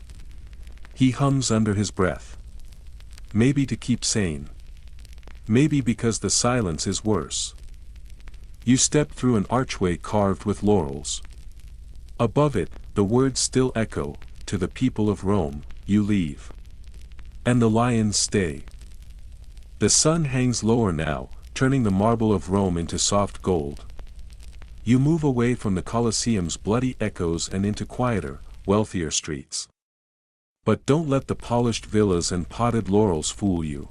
He hums under his breath. Maybe to keep sane. Maybe because the silence is worse. You step through an archway carved with laurels. Above it, the words still echo, to the people of Rome, you leave. And the lions stay. The sun hangs lower now, turning the marble of Rome into soft gold. You move away from the Colosseum's bloody echoes and into quieter, wealthier streets. But don't let the polished villas and potted laurels fool you.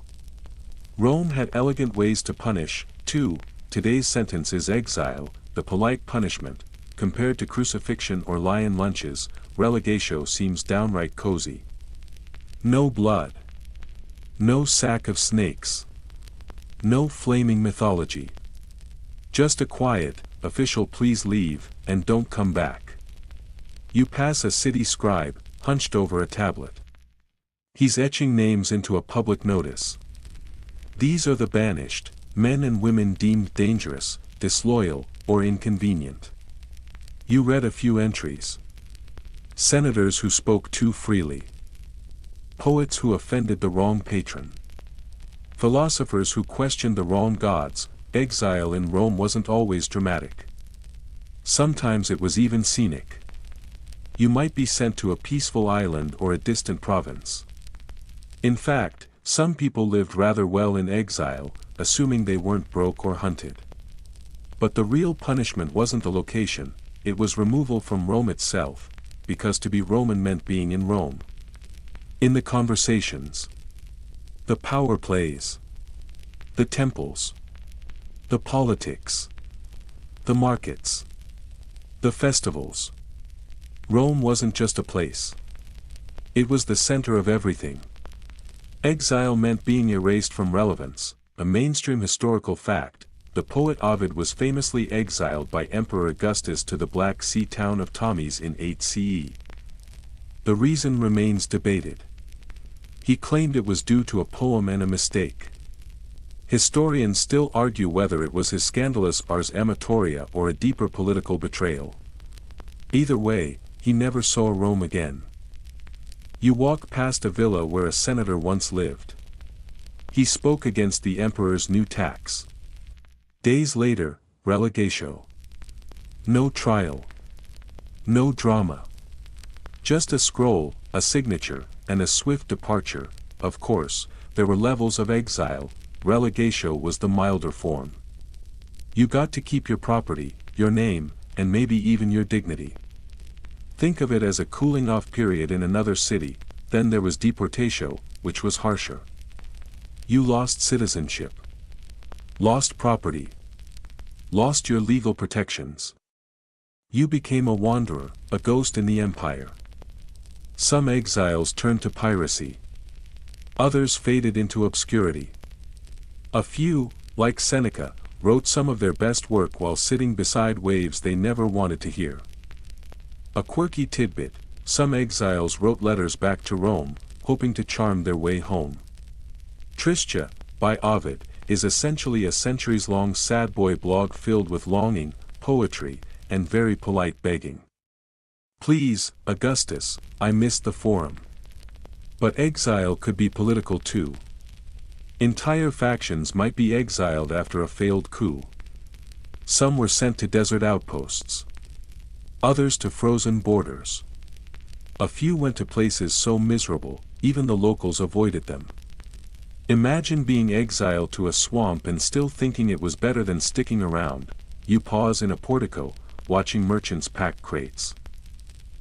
Rome had elegant ways to punish, too. Today's sentence is exile, the polite punishment. Compared to crucifixion or lion lunches, relegatio seems downright cozy. No blood. No sack of snakes. No flaming mythology. Just a quiet, official please leave, and don't come back. You pass a city scribe, hunched over a tablet. He's etching names into a public notice. These are the banished, men and women deemed dangerous, disloyal, or inconvenient. You read a few entries. Senators who spoke too freely. Poets who offended the wrong patron. Philosophers who questioned the wrong gods. Exile in Rome wasn't always dramatic. Sometimes it was even scenic. You might be sent to a peaceful island or a distant province. In fact, some people lived rather well in exile, assuming they weren't broke or hunted. But the real punishment wasn't the location, it was removal from Rome itself, because to be Roman meant being in Rome. In the conversations, the power plays, the temples, the politics, the markets, the festivals. Rome wasn't just a place. It was the center of everything. Exile meant being erased from relevance, a mainstream historical fact. The poet Ovid was famously exiled by Emperor Augustus to the Black Sea town of Tomis in 8 CE. The reason remains debated. He claimed it was due to a poem and a mistake. Historians still argue whether it was his scandalous ars amatoria or a deeper political betrayal. Either way, he never saw Rome again. You walk past a villa where a senator once lived. He spoke against the emperor's new tax. Days later, relegatio. No trial. No drama. Just a scroll, a signature, and a swift departure. Of course, there were levels of exile. Relegatio was the milder form. You got to keep your property, your name, and maybe even your dignity. Think of it as a cooling-off period in another city. Then there was deportatio, which was harsher. You lost citizenship. Lost property. Lost your legal protections. You became a wanderer, a ghost in the empire. Some exiles turned to piracy. Others faded into obscurity. A few, like Seneca, wrote some of their best work while sitting beside waves they never wanted to hear. A quirky tidbit, some exiles wrote letters back to Rome, hoping to charm their way home. Tristia, by Ovid, is essentially a centuries-long sad boy blog filled with longing, poetry, and very polite begging. Please, Augustus, I missed the forum. But exile could be political too. Entire factions might be exiled after a failed coup. Some were sent to desert outposts. Others to frozen borders. A few went to places so miserable, even the locals avoided them. Imagine being exiled to a swamp and still thinking it was better than sticking around. You pause in a portico, watching merchants pack crates.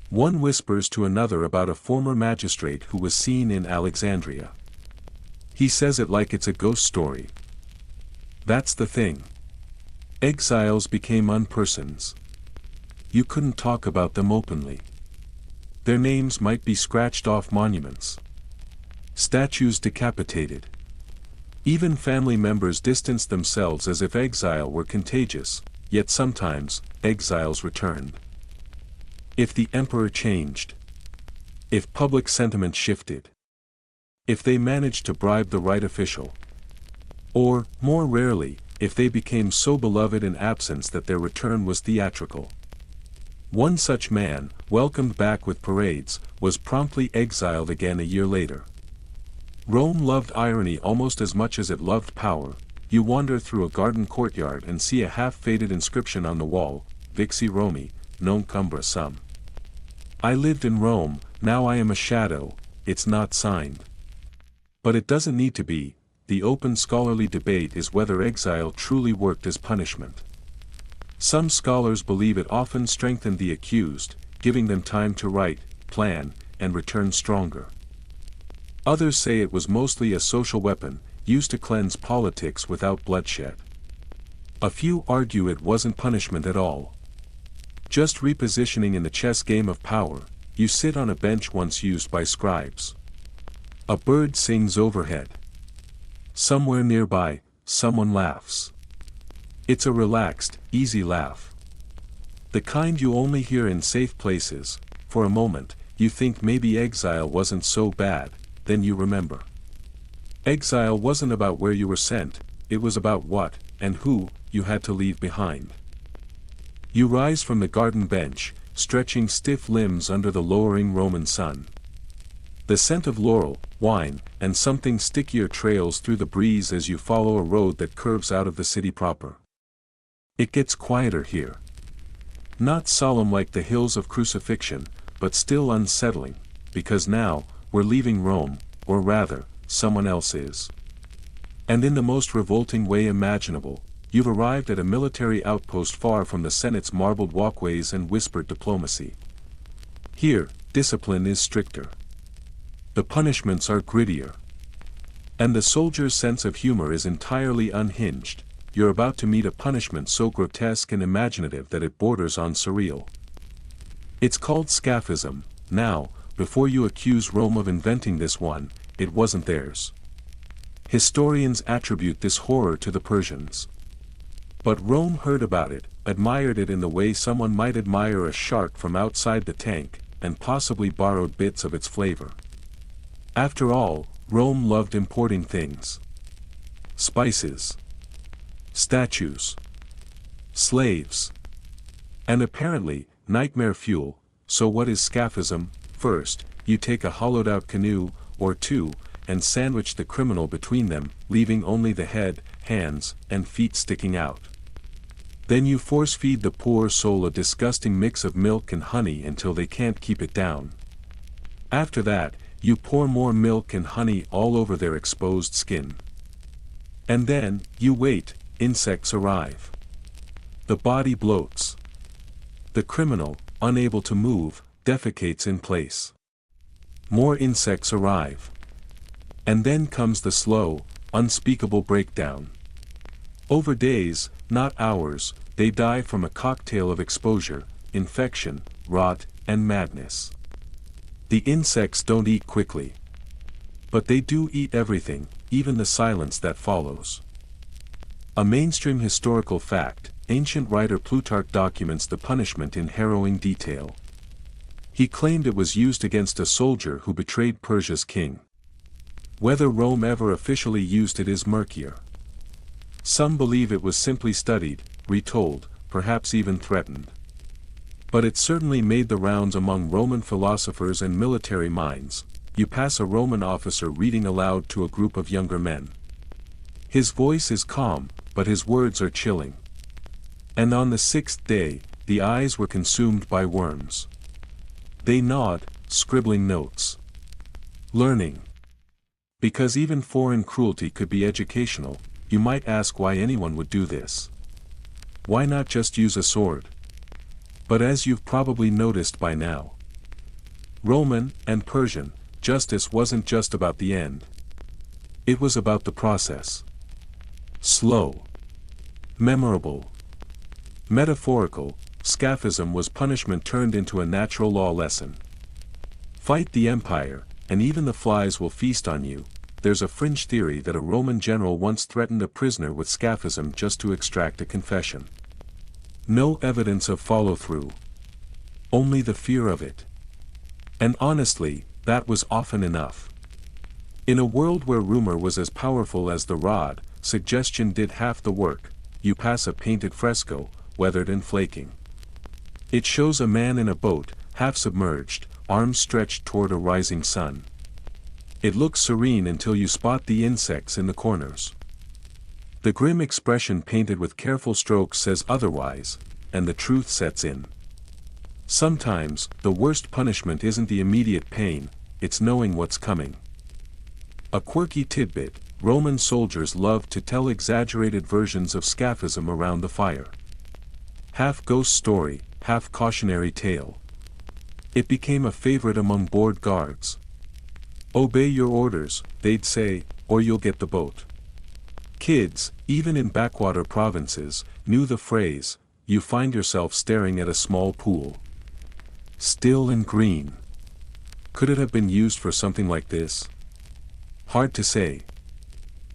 One whispers to another about a former magistrate who was seen in Alexandria. He says it like it's a ghost story. That's the thing. Exiles became unpersons. You couldn't talk about them openly. Their names might be scratched off monuments. Statues decapitated. Even family members distanced themselves as if exile were contagious, yet sometimes, exiles returned. If the emperor changed. If public sentiment shifted. If they managed to bribe the right official. Or, more rarely, if they became so beloved in absence that their return was theatrical. One such man, welcomed back with parades, was promptly exiled again a year later. Rome loved irony almost as much as it loved power. You wander through a garden courtyard and see a half-faded inscription on the wall, Vixi Romi, non cumbra sum. I lived in Rome, now I am a shadow, it's not signed. But it doesn't need to be, the open scholarly debate is whether exile truly worked as punishment. Some scholars believe it often strengthened the accused, giving them time to write, plan, and return stronger. Others say it was mostly a social weapon, used to cleanse politics without bloodshed. A few argue it wasn't punishment at all. Just repositioning in the chess game of power. You sit on a bench once used by scribes. A bird sings overhead. Somewhere nearby, someone laughs. It's a relaxed, easy laugh. The kind you only hear in safe places. For a moment, you think maybe exile wasn't so bad, then you remember. Exile wasn't about where you were sent, it was about what, and who, you had to leave behind. You rise from the garden bench, stretching stiff limbs under the lowering Roman sun. The scent of laurel, wine, and something stickier trails through the breeze as you follow a road that curves out of the city proper. It gets quieter here. Not solemn like the hills of crucifixion, but still unsettling, because now, we're leaving Rome, or rather, someone else is. And in the most revolting way imaginable, you've arrived at a military outpost far from the Senate's marbled walkways and whispered diplomacy. Here, discipline is stricter. The punishments are grittier. And the soldier's sense of humor is entirely unhinged. You're about to meet a punishment so grotesque and imaginative that it borders on surreal. It's called scaphism. Now, before you accuse Rome of inventing this one, it wasn't theirs. Historians attribute this horror to the Persians. But Rome heard about it, admired it in the way someone might admire a shark from outside the tank, and possibly borrowed bits of its flavor. After all, Rome loved importing things. Spices. Statues. Slaves. And apparently, nightmare fuel. So what is scaphism? First, you take a hollowed-out canoe, or two, and sandwich the criminal between them, leaving only the head, hands, and feet sticking out. Then you force-feed the poor soul a disgusting mix of milk and honey until they can't keep it down. After that, you pour more milk and honey all over their exposed skin. And then, you wait, insects arrive. The body bloats. The criminal, unable to move, defecates in place. More insects arrive. And then comes the slow, unspeakable breakdown. Over days, not hours, they die from a cocktail of exposure, infection, rot, and madness. The insects don't eat quickly. But they do eat everything, even the silence that follows. A mainstream historical fact, ancient writer Plutarch documents the punishment in harrowing detail. He claimed it was used against a soldier who betrayed Persia's king. Whether Rome ever officially used it is murkier. Some believe it was simply studied, retold, perhaps even threatened. But it certainly made the rounds among Roman philosophers and military minds. You pass a Roman officer reading aloud to a group of younger men. His voice is calm, but his words are chilling. And on the sixth day, the eyes were consumed by worms. They gnawed, scribbling notes. Learning. Because even foreign cruelty could be educational, you might ask why anyone would do this. Why not just use a sword? But as you've probably noticed by now, Roman and Persian justice wasn't just about the end. It was about the process. Slow. Memorable. Metaphorical, scaphism was punishment turned into a natural law lesson. Fight the empire, and even the flies will feast on you. There's a fringe theory that a Roman general once threatened a prisoner with scaphism just to extract a confession. No evidence of follow-through. Only the fear of it. And honestly, that was often enough. In a world where rumor was as powerful as the rod, suggestion did half the work. You pass a painted fresco, weathered and flaking. It shows a man in a boat, half submerged, arms stretched toward a rising sun. It looks serene until you spot the insects in the corners. The grim expression painted with careful strokes says otherwise, and the truth sets in. Sometimes, the worst punishment isn't the immediate pain, it's knowing what's coming. A quirky tidbit, Roman soldiers loved to tell exaggerated versions of scaphism around the fire. Half ghost story, half cautionary tale. It became a favorite among bored guards. "Obey your orders," they'd say, "or you'll get the boat." Kids, even in backwater provinces, knew the phrase. You find yourself staring at a small pool. Still and green. Could it have been used for something like this? Hard to say.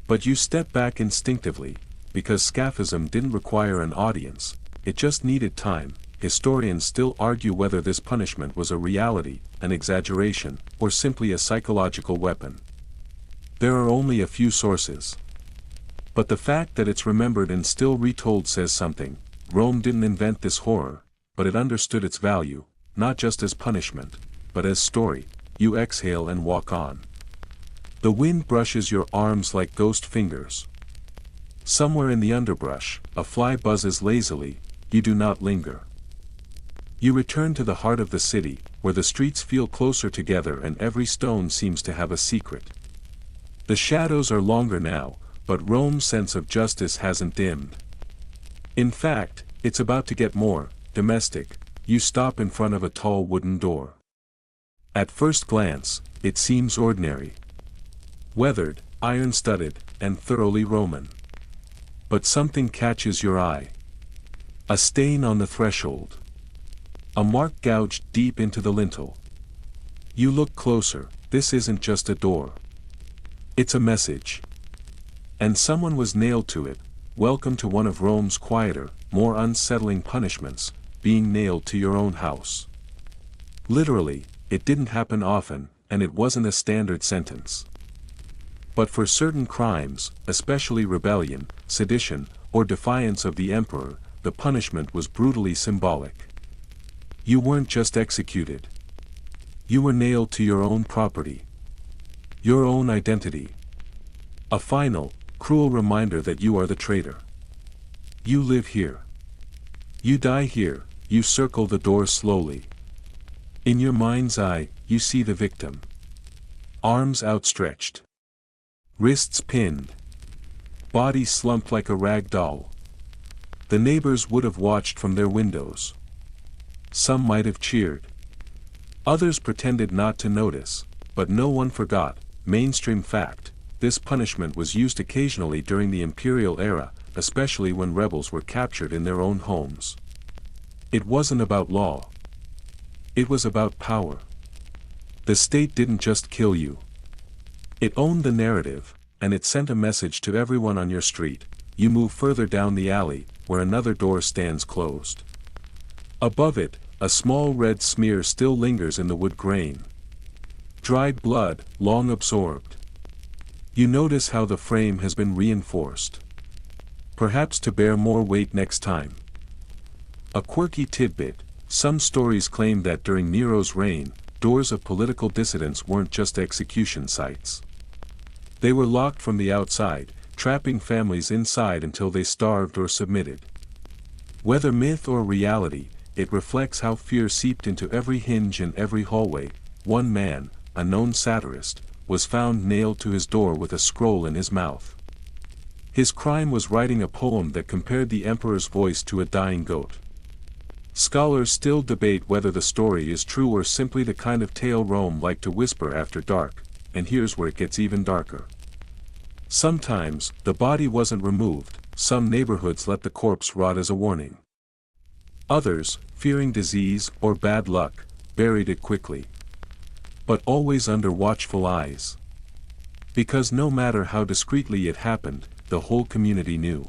But you step back instinctively, because scaphism didn't require an audience, it just needed time. Historians still argue whether this punishment was a reality, an exaggeration, or simply a psychological weapon. There are only a few sources. But the fact that it's remembered and still retold says something. Rome didn't invent this horror, but it understood its value, not just as punishment, but as story. You exhale and walk on. The wind brushes your arms like ghost fingers. Somewhere in the underbrush, a fly buzzes lazily. You do not linger. You return to the heart of the city, where the streets feel closer together and every stone seems to have a secret. The shadows are longer now, but Rome's sense of justice hasn't dimmed. In fact, it's about to get more domestic. You stop in front of a tall wooden door. At first glance, it seems ordinary. Weathered, iron-studded, and thoroughly Roman. But something catches your eye. A stain on the threshold. A mark gouged deep into the lintel. You look closer. This isn't just a door. It's a message. And someone was nailed to it. Welcome to one of Rome's quieter, more unsettling punishments, being nailed to your own house. Literally, it didn't happen often, and it wasn't a standard sentence. But for certain crimes, especially rebellion, sedition, or defiance of the emperor, the punishment was brutally symbolic. You weren't just executed. You were nailed to your own property. Your own identity. A final, cruel reminder that you are the traitor. You live here. You die here. You circle the door slowly. In your mind's eye, you see the victim. Arms outstretched. Wrists pinned. Body slumped like a rag doll. The neighbors would have watched from their windows. Some might have cheered. Others pretended not to notice, but no one forgot. Mainstream fact, this punishment was used occasionally during the imperial era, especially when rebels were captured in their own homes. It wasn't about law. It was about power. The state didn't just kill you. It owned the narrative, and it sent a message to everyone on your street. You move further down the alley, where another door stands closed. Above it, a small red smear still lingers in the wood grain. Dried blood, long absorbed. You notice how the frame has been reinforced. Perhaps to bear more weight next time. A quirky tidbit, some stories claim that during Nero's reign, doors of political dissidents weren't just execution sites. They were locked from the outside, trapping families inside until they starved or submitted. Whether myth or reality, it reflects how fear seeped into every hinge and every hallway. One man, a known satirist, was found nailed to his door with a scroll in his mouth. His crime was writing a poem that compared the emperor's voice to a dying goat. Scholars still debate whether the story is true or simply the kind of tale Rome liked to whisper after dark, and here's where it gets even darker. Sometimes, the body wasn't removed. Some neighborhoods let the corpse rot as a warning. Others, fearing disease or bad luck, buried it quickly. But always under watchful eyes. Because no matter how discreetly it happened, the whole community knew.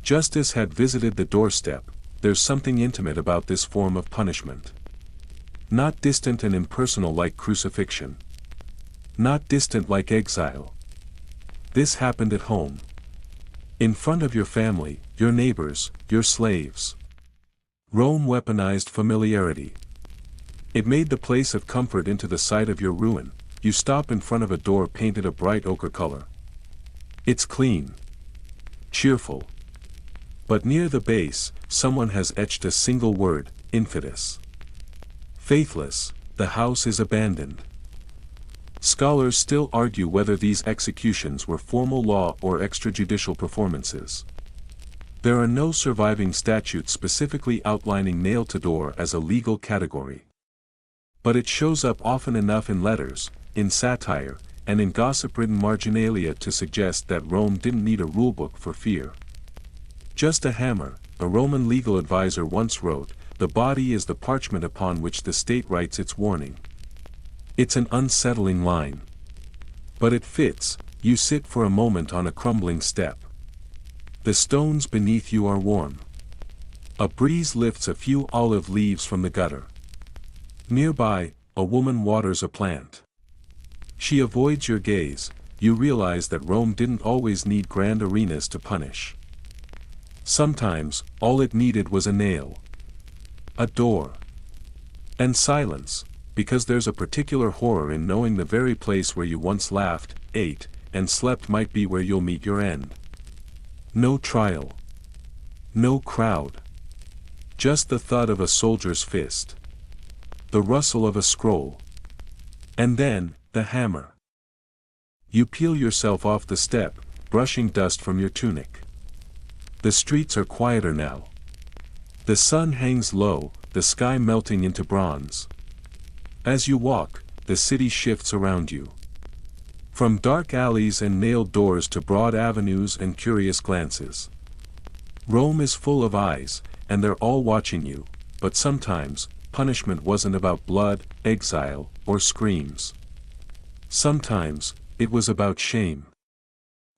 Justice had visited the doorstep. There's something intimate about this form of punishment. Not distant and impersonal like crucifixion. Not distant like exile. This happened at home. In front of your family, your neighbors, your slaves. Rome weaponized familiarity. It made the place of comfort into the site of your ruin. You stop in front of a door painted a bright ochre color. It's clean. Cheerful. But near the base, someone has etched a single word, infidus. Faithless, the house is abandoned. Scholars still argue whether these executions were formal law or extrajudicial performances. There are no surviving statutes specifically outlining nail to door as a legal category. But it shows up often enough in letters, in satire, and in gossip-ridden marginalia to suggest that Rome didn't need a rulebook for fear. Just a hammer, a Roman legal advisor once wrote, the body is the parchment upon which the state writes its warning. It's an unsettling line. But it fits. You sit for a moment on a crumbling step. The stones beneath you are warm. A breeze lifts a few olive leaves from the gutter. Nearby, a woman waters a plant. She avoids your gaze. You realize that Rome didn't always need grand arenas to punish. Sometimes, all it needed was a nail. A door. And silence, because there's a particular horror in knowing the very place where you once laughed, ate, and slept might be where you'll meet your end. No trial. No crowd. Just the thud of a soldier's fist. The rustle of a scroll. And then, the hammer. You peel yourself off the step, brushing dust from your tunic. The streets are quieter now. The sun hangs low, the sky melting into bronze. As you walk, the city shifts around you. From dark alleys and nailed doors to broad avenues and curious glances. Rome is full of eyes, and they're all watching you, but sometimes, punishment wasn't about blood, exile, or screams. Sometimes, it was about shame.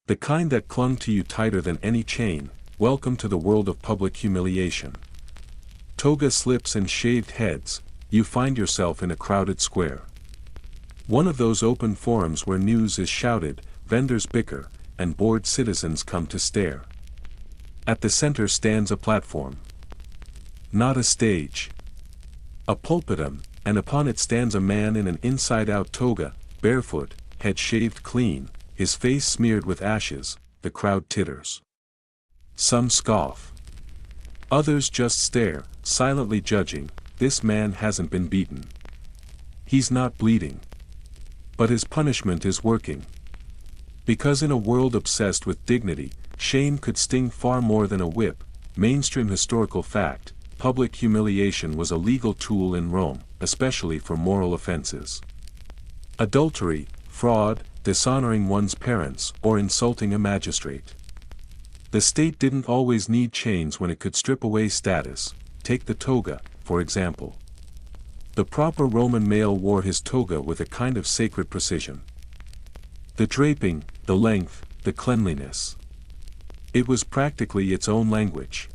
The kind that clung to you tighter than any chain. Welcome to the world of public humiliation. Toga slips and shaved heads, you find yourself in a crowded square. One of those open forums where news is shouted, vendors bicker, and bored citizens come to stare. At the center stands a platform. Not a stage. A pulpitum, and upon it stands a man in an inside-out toga, barefoot, head shaved clean, his face smeared with ashes. The crowd titters. Some scoff. Others just stare, silently judging. This man hasn't been beaten. He's not bleeding. But his punishment is working. Because in a world obsessed with dignity, shame could sting far more than a whip. Mainstream historical fact, public humiliation was a legal tool in Rome, especially for moral offenses. Adultery, fraud, dishonoring one's parents, or insulting a magistrate. The state didn't always need chains when it could strip away status. Take the toga, for example. The proper Roman male wore his toga with a kind of sacred precision. The draping, the length, the cleanliness. It was practically its own language.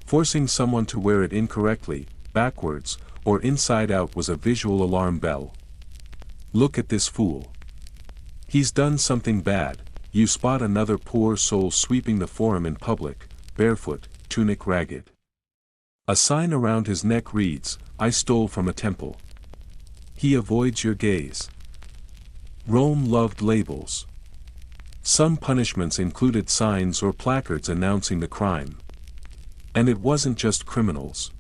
Forcing someone to wear it incorrectly, backwards, or inside out was a visual alarm bell. Look at this fool. He's done something bad. You spot another poor soul sweeping the forum in public, barefoot, tunic ragged. A sign around his neck reads, "I stole from a temple." He avoids your gaze. Rome loved labels. Some punishments included signs or placards announcing the crime. And it wasn't just criminals.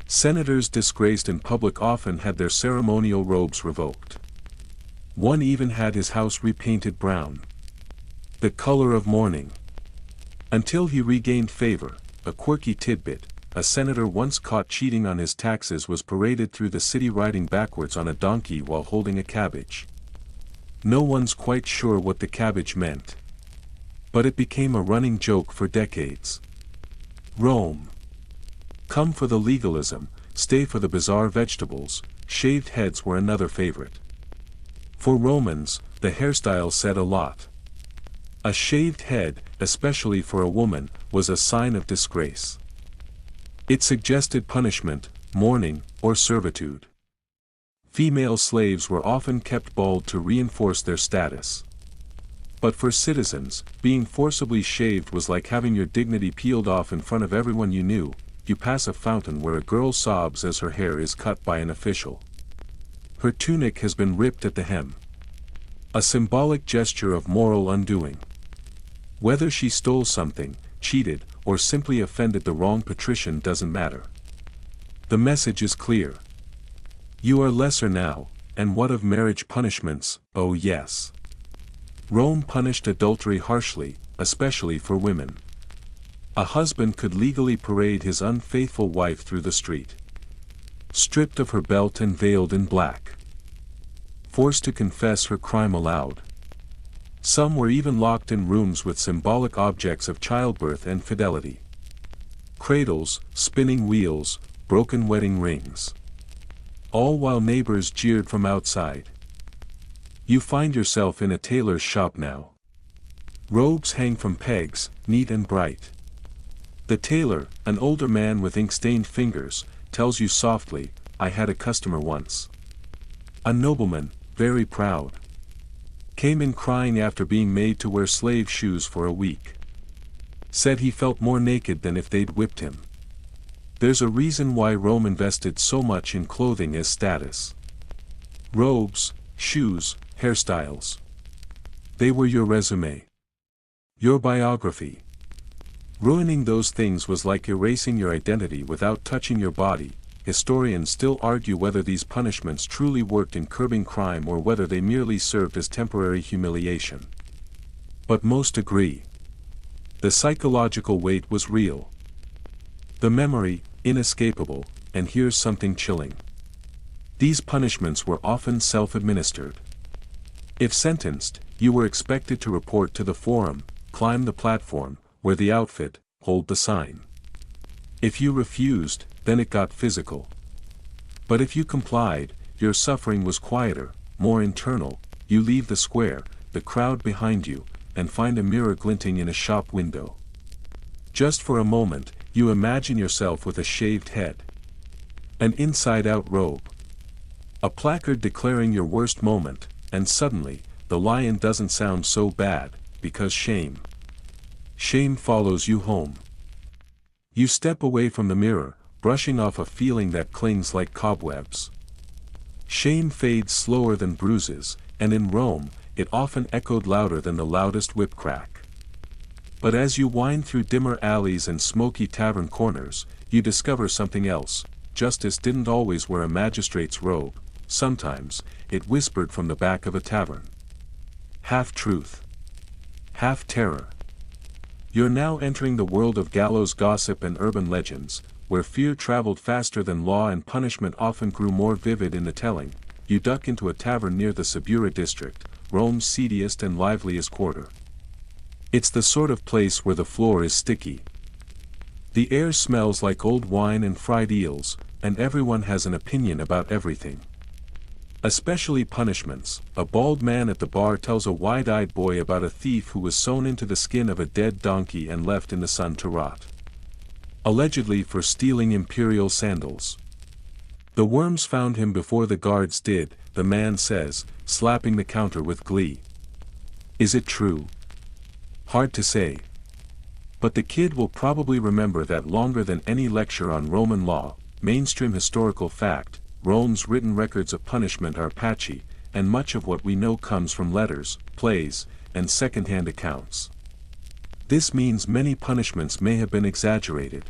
Senators disgraced in public often had their ceremonial robes revoked. One even had his house repainted brown. The color of mourning. Until he regained favor. A quirky tidbit, a senator once caught cheating on his taxes was paraded through the city riding backwards on a donkey while holding a cabbage. No one's quite sure what the cabbage meant. But it became a running joke for decades. Rome. Come for the legalism, stay for the bizarre vegetables. Shaved heads were another favorite. For Romans, the hairstyle said a lot. A shaved head, especially for a woman, was a sign of disgrace. It suggested punishment, mourning, or servitude. Female slaves were often kept bald to reinforce their status. But for citizens, being forcibly shaved was like having your dignity peeled off in front of everyone you knew. You pass a fountain where a girl sobs as her hair is cut by an official. Her tunic has been ripped at the hem. A symbolic gesture of moral undoing. Whether she stole something, cheated, or simply offended the wrong patrician doesn't matter. The message is clear. You are lesser now, And what of marriage punishments? Oh yes. Rome punished adultery harshly, especially for women. A husband could legally parade his unfaithful wife through the street, stripped of her belt and veiled in black, forced to confess her crime aloud. Some were even locked in rooms with symbolic objects of childbirth and fidelity. Cradles, spinning wheels, broken wedding rings. All while neighbors jeered from outside. You find yourself in a tailor's shop now. Robes hang from pegs, neat and bright. The tailor, an older man with ink-stained fingers, tells you softly, "I had a customer once. A nobleman, very proud. Came in crying after being made to wear slave shoes for a week. Said he felt more naked than if they'd whipped him." There's a reason why Rome invested so much in clothing as status. Robes, shoes, hairstyles. They were your resume. Your biography. Ruining those things was like erasing your identity without touching your body. Historians still argue whether these punishments truly worked in curbing crime or whether they merely served as temporary humiliation. But most agree. The psychological weight was real. The memory, inescapable, and here's something chilling. These punishments were often self-administered. If sentenced, you were expected to report to the forum, climb the platform, wear the outfit, hold the sign. If you refused, then it got physical. But if you complied, your suffering was quieter, more internal. You leave the square, the crowd behind you, and find a mirror glinting in a shop window. Just for a moment, you imagine yourself with a shaved head, an inside-out robe, a placard declaring your worst moment, and suddenly, the lion doesn't sound so bad, because shame. Shame follows you home. You step away from the mirror, brushing off a feeling that clings like cobwebs. Shame fades slower than bruises, and in Rome, it often echoed louder than the loudest whip crack. But as you wind through dimmer alleys and smoky tavern corners, you discover something else. Justice didn't always wear a magistrate's robe. Sometimes, it whispered from the back of a tavern. Half truth. Half terror. You're now entering the world of gallows gossip and urban legends, where fear traveled faster than law and punishment often grew more vivid in the telling. You duck into a tavern near the Subura district, Rome's seediest and liveliest quarter. It's the sort of place where the floor is sticky. The air smells like old wine and fried eels, and everyone has an opinion about everything. Especially punishments. A bald man at the bar tells a wide-eyed boy about a thief who was sewn into the skin of a dead donkey and left in the sun to rot. Allegedly for stealing imperial sandals. The worms found him before the guards did, the man says, slapping the counter with glee. Is it true? Hard to say. But the kid will probably remember that longer than any lecture on Roman law. Mainstream historical fact. Rome's written records of punishment are patchy, and much of what we know comes from letters, plays, and second-hand accounts. This means many punishments may have been exaggerated,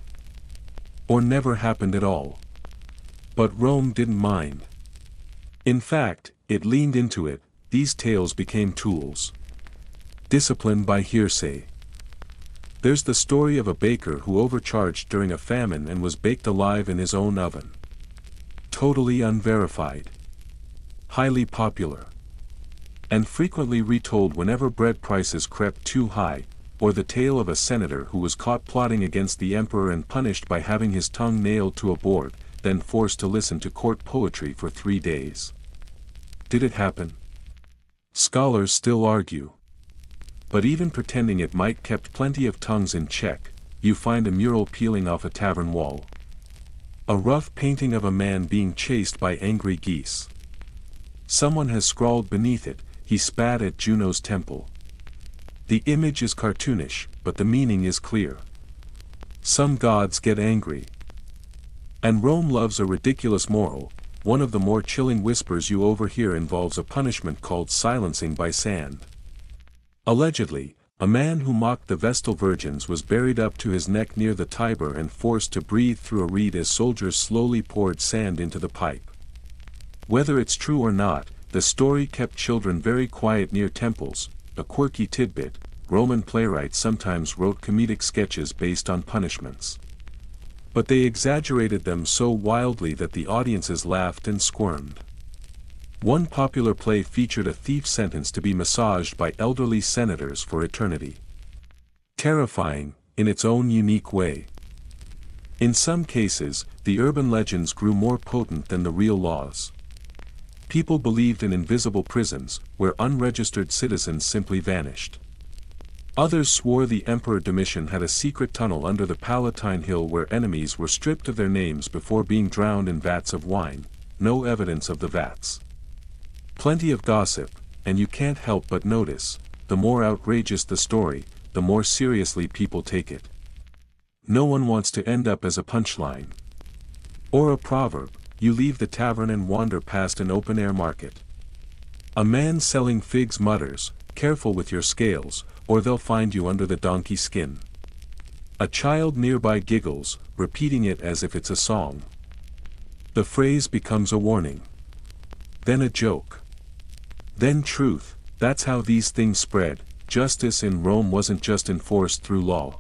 or never happened at all. But Rome didn't mind. In fact, it leaned into it. These tales became tools. Discipline by hearsay. There's the story of a baker who overcharged during a famine and was baked alive in his own oven. Totally unverified. Highly popular. And frequently retold whenever bread prices crept too high, or the tale of a senator who was caught plotting against the emperor and punished by having his tongue nailed to a board, then forced to listen to court poetry for 3 days. Did it happen? Scholars still argue. But even pretending it might kept plenty of tongues in check. You find a mural peeling off a tavern wall. A rough painting of a man being chased by angry geese. Someone has scrawled beneath it, "He spat at Juno's temple." The image is cartoonish, but the meaning is clear. Some gods get angry. And Rome loves a ridiculous moral. One of the more chilling whispers you overhear involves a punishment called silencing by sand. Allegedly, a man who mocked the Vestal virgins was buried up to his neck near the Tiber and forced to breathe through a reed as soldiers slowly poured sand into the pipe. Whether it's true or not, the story kept children very quiet near temples. A quirky tidbit: Roman playwrights sometimes wrote comedic sketches based on punishments. But they exaggerated them so wildly that the audiences laughed and squirmed. One popular play featured a thief sentenced to be massaged by elderly senators for eternity. Terrifying, in its own unique way. In some cases, the urban legends grew more potent than the real laws. People believed in invisible prisons, where unregistered citizens simply vanished. Others swore the Emperor Domitian had a secret tunnel under the Palatine Hill where enemies were stripped of their names before being drowned in vats of wine. No evidence of the vats. Plenty of gossip, and you can't help but notice, the more outrageous the story, the more seriously people take it. No one wants to end up as a punchline. Or a proverb: you leave the tavern and wander past an open-air market. A man selling figs mutters, "Careful with your scales, or they'll find you under the donkey skin." A child nearby giggles, repeating it as if it's a song. The phrase becomes a warning. Then a joke. Then truth. That's how these things spread. Justice in Rome wasn't just enforced through law.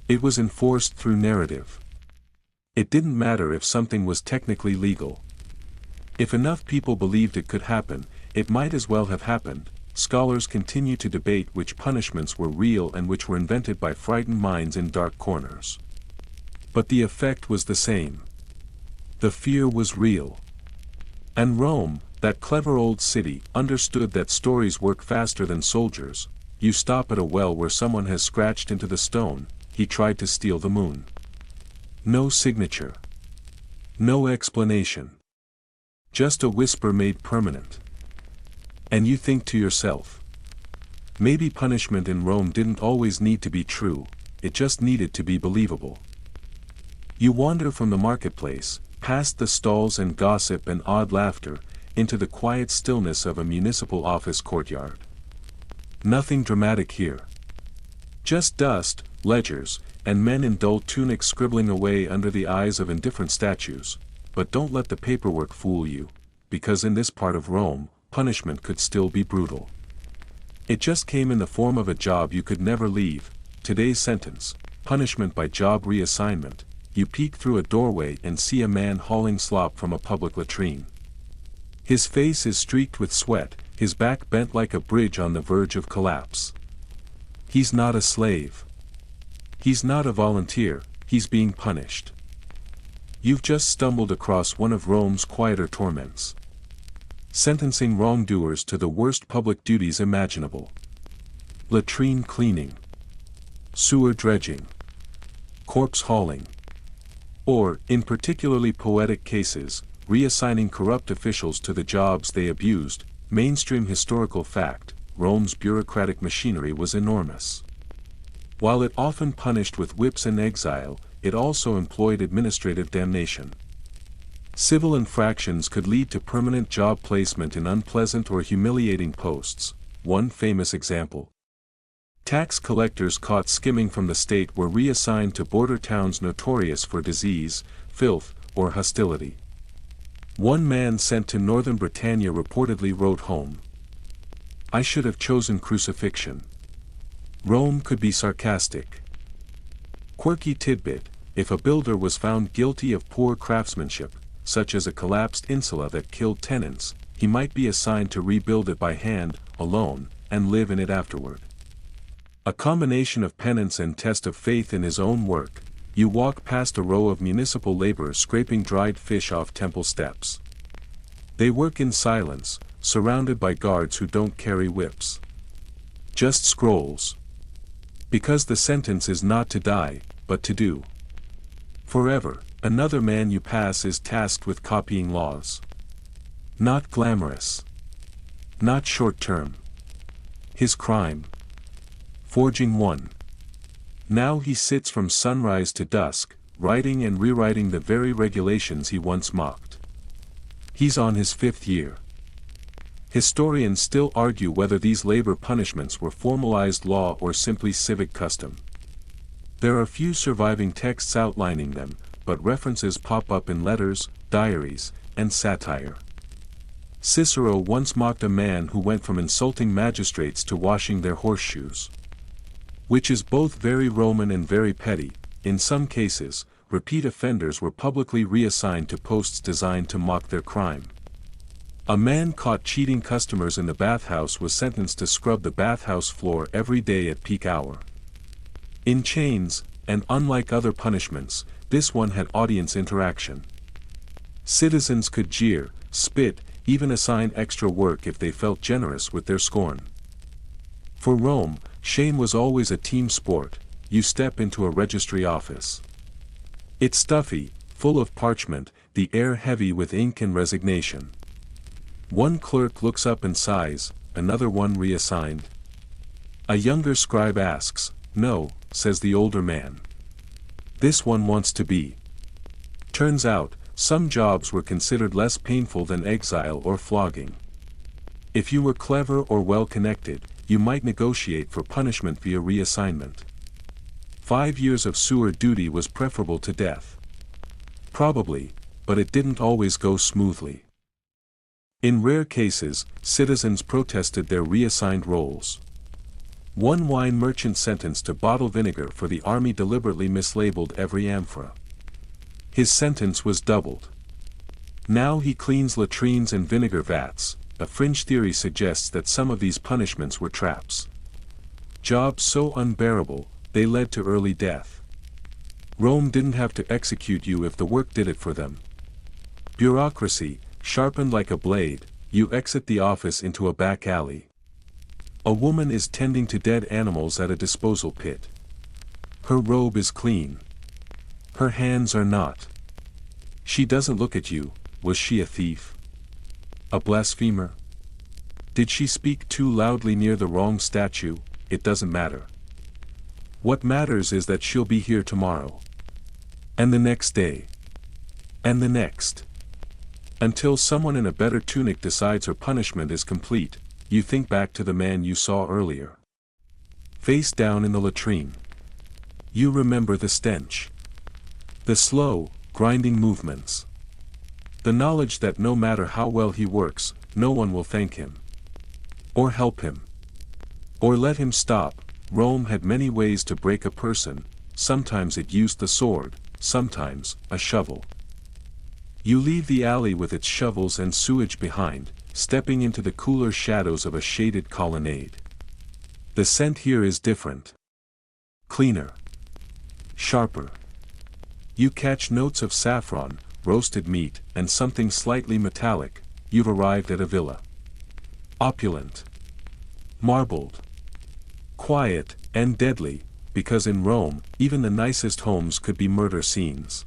It was enforced through narrative. It didn't matter if something was technically legal. If enough people believed it could happen, it might as well have happened. Scholars continue to debate which punishments were real and which were invented by frightened minds in dark corners. But the effect was the same. The fear was real. And Rome, that clever old city, understood that stories work faster than soldiers. You stop at a well where someone has scratched into the stone: he tried to steal the moon. No signature. No explanation. Just a whisper made permanent. And you think to yourself, maybe punishment in Rome didn't always need to be true, it just needed to be believable. You wander from the marketplace, past the stalls and gossip and odd laughter, into the quiet stillness of a municipal office courtyard. Nothing dramatic here. Just dust, ledgers, and men in dull tunics scribbling away under the eyes of indifferent statues. But don't let the paperwork fool you, because in this part of Rome, punishment could still be brutal. It just came in the form of a job you could never leave. Today's sentence: punishment by job reassignment. You peek through a doorway and see a man hauling slop from a public latrine. His face is streaked with sweat, his back bent like a bridge on the verge of collapse. He's not a slave. He's not a volunteer, he's being punished. You've just stumbled across one of Rome's quieter torments. Sentencing wrongdoers to the worst public duties imaginable. Latrine cleaning. Sewer dredging. Corpse hauling. Or, in particularly poetic cases, reassigning corrupt officials to the jobs they abused. Mainstream historical fact: Rome's bureaucratic machinery was enormous. While it often punished with whips and exile, it also employed administrative damnation. Civil infractions could lead to permanent job placement in unpleasant or humiliating posts. One famous example: tax collectors caught skimming from the state were reassigned to border towns notorious for disease, filth, or hostility. One man sent to northern Britannia reportedly wrote home, "I should have chosen crucifixion." Rome could be sarcastic. Quirky tidbit: if a builder was found guilty of poor craftsmanship, such as a collapsed insula that killed tenants, he might be assigned to rebuild it by hand, alone, and live in it afterward. A combination of penance and test of faith in his own work. You walk past a row of municipal laborers scraping dried fish off temple steps. They work in silence, surrounded by guards who don't carry whips. Just scrolls. Because the sentence is not to die, but to do forever. Another man you pass is tasked with copying laws. Not glamorous. Not short-term. His crime: forging one. Now he sits from sunrise to dusk, writing and rewriting the very regulations he once mocked. He's on his 5th year. Historians still argue whether these labor punishments were formalized law or simply civic custom. There are few surviving texts outlining them, but references pop up in letters, diaries, and satire. Cicero once mocked a man who went from insulting magistrates to washing their horseshoes. Which is both very Roman and very petty. In some cases, repeat offenders were publicly reassigned to posts designed to mock their crime. A man caught cheating customers in the bathhouse was sentenced to scrub the bathhouse floor every day at peak hour. In chains, and unlike other punishments, this one had audience interaction. Citizens could jeer, spit, even assign extra work if they felt generous with their scorn. For Rome, shame was always a team sport. You step into a registry office. It's stuffy, full of parchment, the air heavy with ink and resignation. One clerk looks up and sighs, another one reassigned. A younger scribe asks, "No," says the older man. "This one wants to be." Turns out, some jobs were considered less painful than exile or flogging. If you were clever or well-connected, you might negotiate for punishment via reassignment. 5 years of sewer duty was preferable to death. Probably, but it didn't always go smoothly. In rare cases, citizens protested their reassigned roles. One wine merchant sentenced to bottle vinegar for the army deliberately mislabeled every amphora. His sentence was doubled. Now he cleans latrines and vinegar vats. A fringe theory suggests that some of these punishments were traps. Jobs so unbearable, they led to early death. Rome didn't have to execute you if the work did it for them. Bureaucracy, sharpened like a blade, you exit the office into a back alley. A woman is tending to dead animals at a disposal pit. Her robe is clean. Her hands are not. She doesn't look at you. Was she a thief? A blasphemer? Did she speak too loudly near the wrong statue? It doesn't matter. What matters is that she'll be here tomorrow. And the next day. And the next. Until someone in a better tunic decides her punishment is complete, you think back to the man you saw earlier. Face down in the latrine. You remember the stench. The slow, grinding movements. The knowledge that no matter how well he works, no one will thank him. Or help him. Or let him stop. Rome had many ways to break a person. Sometimes it used the sword, sometimes a shovel. You leave the alley with its shovels and sewage behind, stepping into the cooler shadows of a shaded colonnade. The scent here is different. Cleaner. Sharper. You catch notes of saffron, roasted meat, and something slightly metallic. You've arrived at a villa. Opulent. Marbled. Quiet, and deadly, because in Rome, even the nicest homes could be murder scenes.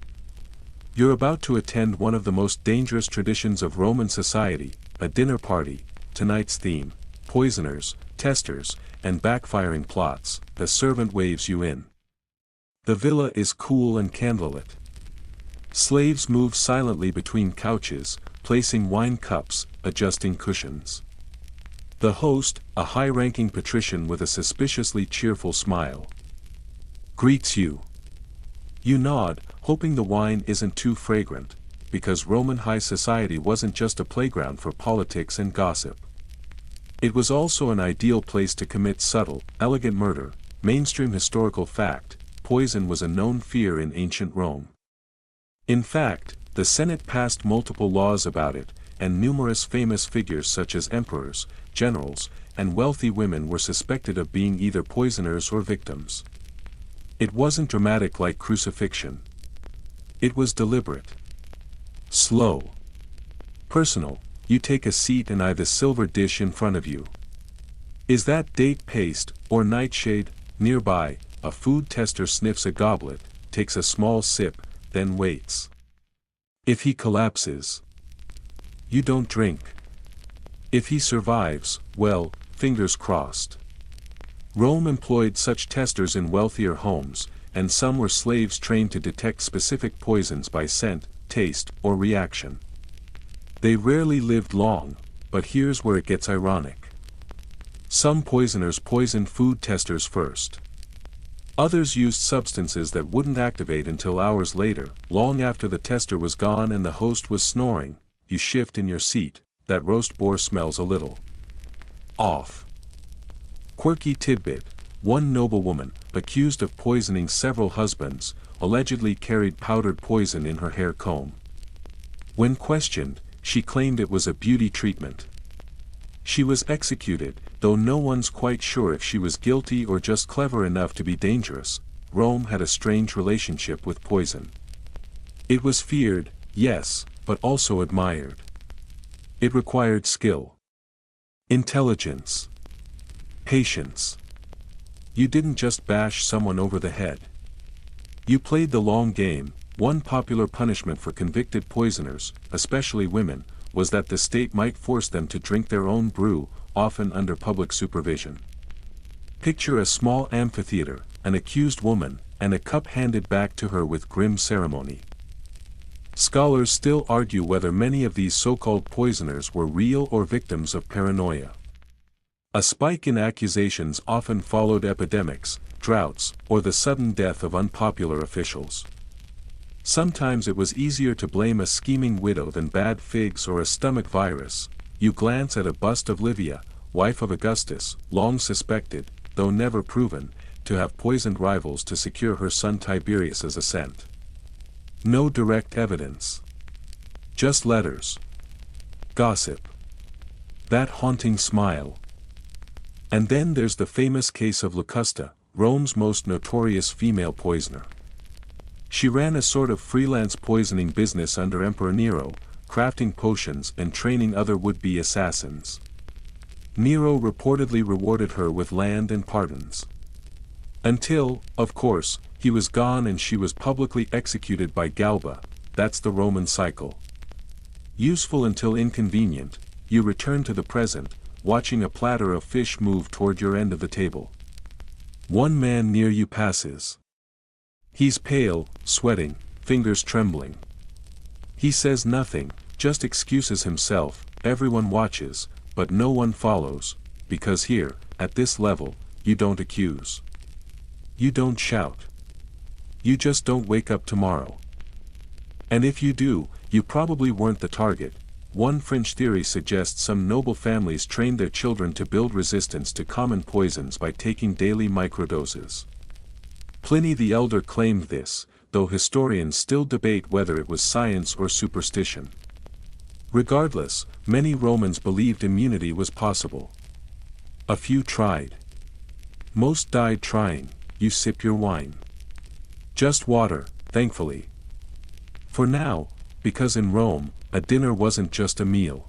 You're about to attend one of the most dangerous traditions of Roman society, a dinner party. Tonight's theme: poisoners, testers, and backfiring plots. The servant waves you in. The villa is cool and candlelit. Slaves move silently between couches, placing wine cups, adjusting cushions. The host, a high-ranking patrician with a suspiciously cheerful smile, greets you. You nod, hoping the wine isn't too fragrant, because Roman high society wasn't just a playground for politics and gossip. It was also an ideal place to commit subtle, elegant murder. Mainstream historical fact: poison was a known fear in ancient Rome. In fact, the Senate passed multiple laws about it, and numerous famous figures such as emperors, generals, and wealthy women were suspected of being either poisoners or victims. It wasn't dramatic like crucifixion. It was deliberate. Slow. Personal. You take a seat and eye the silver dish in front of you. Is that date paste, or nightshade? Nearby, a food tester sniffs a goblet, takes a small sip, then waits. If he collapses, you don't drink. If he survives, well, fingers crossed. Rome employed such testers in wealthier homes, and some were slaves trained to detect specific poisons by scent, taste, or reaction. They rarely lived long, but here's where it gets ironic. Some poisoners poisoned food testers first. Others used substances that wouldn't activate until hours later, long after the tester was gone and the host was snoring. You shift in your seat, that roast boar smells a little off. Quirky tidbit: one noblewoman, accused of poisoning several husbands, allegedly carried powdered poison in her hair comb. When questioned, she claimed it was a beauty treatment. She was executed, though no one's quite sure if she was guilty or just clever enough to be dangerous. Rome had a strange relationship with poison. It was feared, yes, but also admired. It required skill, intelligence, patience. You didn't just bash someone over the head. You played the long game. One popular punishment for convicted poisoners, especially women, was that the state might force them to drink their own brew, often under public supervision. Picture a small amphitheater, an accused woman, and a cup handed back to her with grim ceremony. Scholars still argue whether many of these so-called poisoners were real or victims of paranoia. A spike in accusations often followed epidemics, droughts, or the sudden death of unpopular officials. Sometimes it was easier to blame a scheming widow than bad figs or a stomach virus. You glance at a bust of Livia, wife of Augustus, long suspected, though never proven, to have poisoned rivals to secure her son Tiberius's ascent. No direct evidence. Just letters. Gossip. That haunting smile. And then there's the famous case of Locusta, Rome's most notorious female poisoner. She ran a sort of freelance poisoning business under Emperor Nero, crafting potions and training other would-be assassins. Nero reportedly rewarded her with land and pardons. Until, of course, he was gone and she was publicly executed by Galba. That's the Roman cycle. Useful until inconvenient, you return to the present, watching a platter of fish move toward your end of the table. One man near you passes. He's pale, sweating, fingers trembling. He says nothing, just excuses himself. Everyone watches, but no one follows, because here, at this level, you don't accuse. You don't shout. You just don't wake up tomorrow. And if you do, you probably weren't the target. One fringe theory suggests some noble families trained their children to build resistance to common poisons by taking daily microdoses. Pliny the Elder claimed this, though historians still debate whether it was science or superstition. Regardless, many Romans believed immunity was possible. A few tried. Most died trying. You sip your wine. Just water, thankfully. For now, because in Rome, a dinner wasn't just a meal.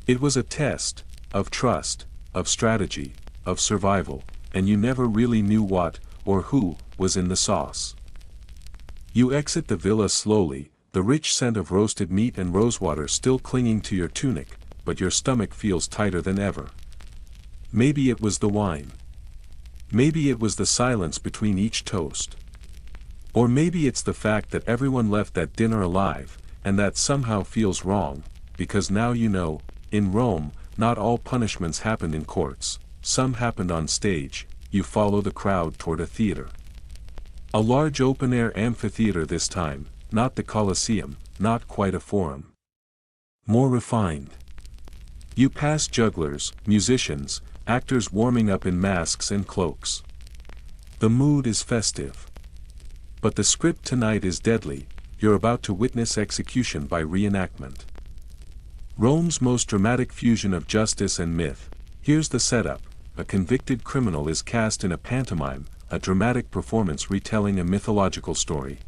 It was a test, of trust, of strategy, of survival, and you never really knew what, or who, was in the sauce. You exit the villa slowly, the rich scent of roasted meat and rosewater still clinging to your tunic, but your stomach feels tighter than ever. Maybe it was the wine. Maybe it was the silence between each toast. Or maybe it's the fact that everyone left that dinner alive, and that somehow feels wrong, because now you know, in Rome, not all punishments happened in courts, some happened on stage. You follow the crowd toward a theater. A large open-air amphitheater this time, not the Colosseum, not quite a forum. More refined. You pass jugglers, musicians, actors warming up in masks and cloaks. The mood is festive. But the script tonight is deadly. You're about to witness execution by reenactment. Rome's most dramatic fusion of justice and myth. Here's the setup. A convicted criminal is cast in a pantomime, a dramatic performance retelling a mythological story.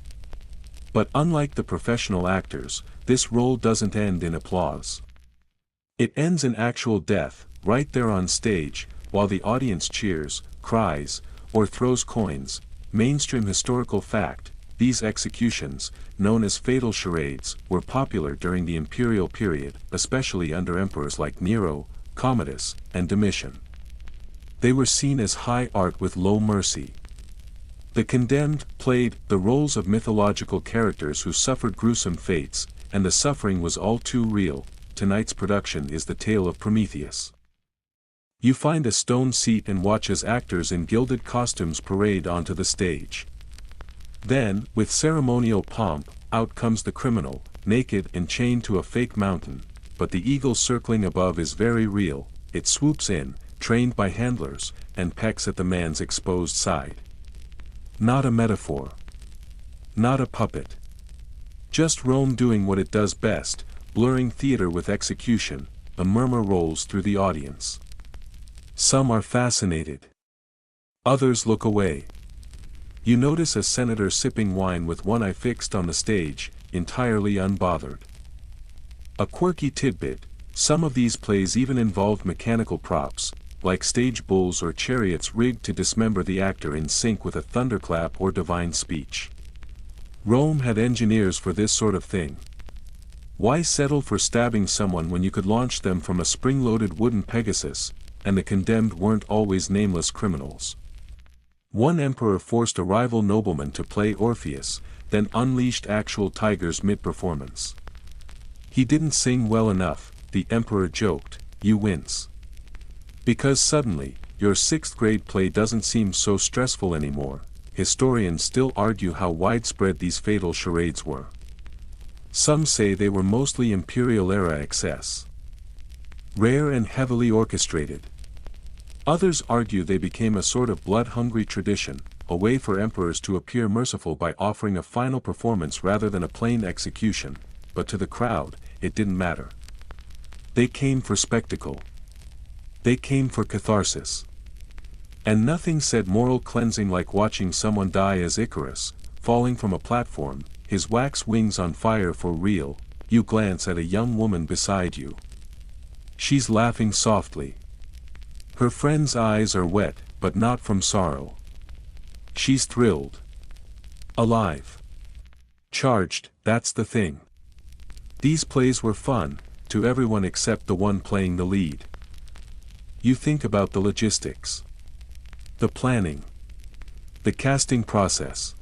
But unlike the professional actors, this role doesn't end in applause. It ends in actual death, right there on stage, while the audience cheers, cries, or throws coins. Mainstream historical fact: these executions, known as fatal charades, were popular during the imperial period, especially under emperors like Nero, Commodus, and Domitian. They were seen as high art with low mercy. The condemned played the roles of mythological characters who suffered gruesome fates, and the suffering was all too real. Tonight's production is the tale of Prometheus. You find a stone seat and watch as actors in gilded costumes parade onto the stage. Then, with ceremonial pomp, out comes the criminal, naked and chained to a fake mountain, but the eagle circling above is very real. It swoops in, trained by handlers, and pecks at the man's exposed side. Not a metaphor. Not a puppet. Just Rome doing what it does best, blurring theater with execution. A murmur rolls through the audience. Some are fascinated. Others look away. You notice a senator sipping wine with one eye fixed on the stage, entirely unbothered. A quirky tidbit: some of these plays even involved mechanical props, like stage bulls or chariots rigged to dismember the actor in sync with a thunderclap or divine speech. Rome had engineers for this sort of thing. Why settle for stabbing someone when you could launch them from a spring-loaded wooden Pegasus, and the condemned weren't always nameless criminals? One emperor forced a rival nobleman to play Orpheus, then unleashed actual tigers mid-performance. He didn't sing well enough, the emperor joked. You wince. Because suddenly, your 6th grade play doesn't seem so stressful anymore. Historians still argue how widespread these fatal charades were. Some say they were mostly imperial-era excess. Rare and heavily orchestrated. Others argue they became a sort of blood-hungry tradition, a way for emperors to appear merciful by offering a final performance rather than a plain execution, but to the crowd, it didn't matter. They came for spectacle. They came for catharsis. And nothing said moral cleansing like watching someone die as Icarus, falling from a platform, his wax wings on fire for real. You glance at a young woman beside you. She's laughing softly. Her friend's eyes are wet, but not from sorrow. She's thrilled. Alive. Charged, that's the thing. These plays were fun, to everyone except the one playing the lead. You think about the logistics. The planning. The casting process.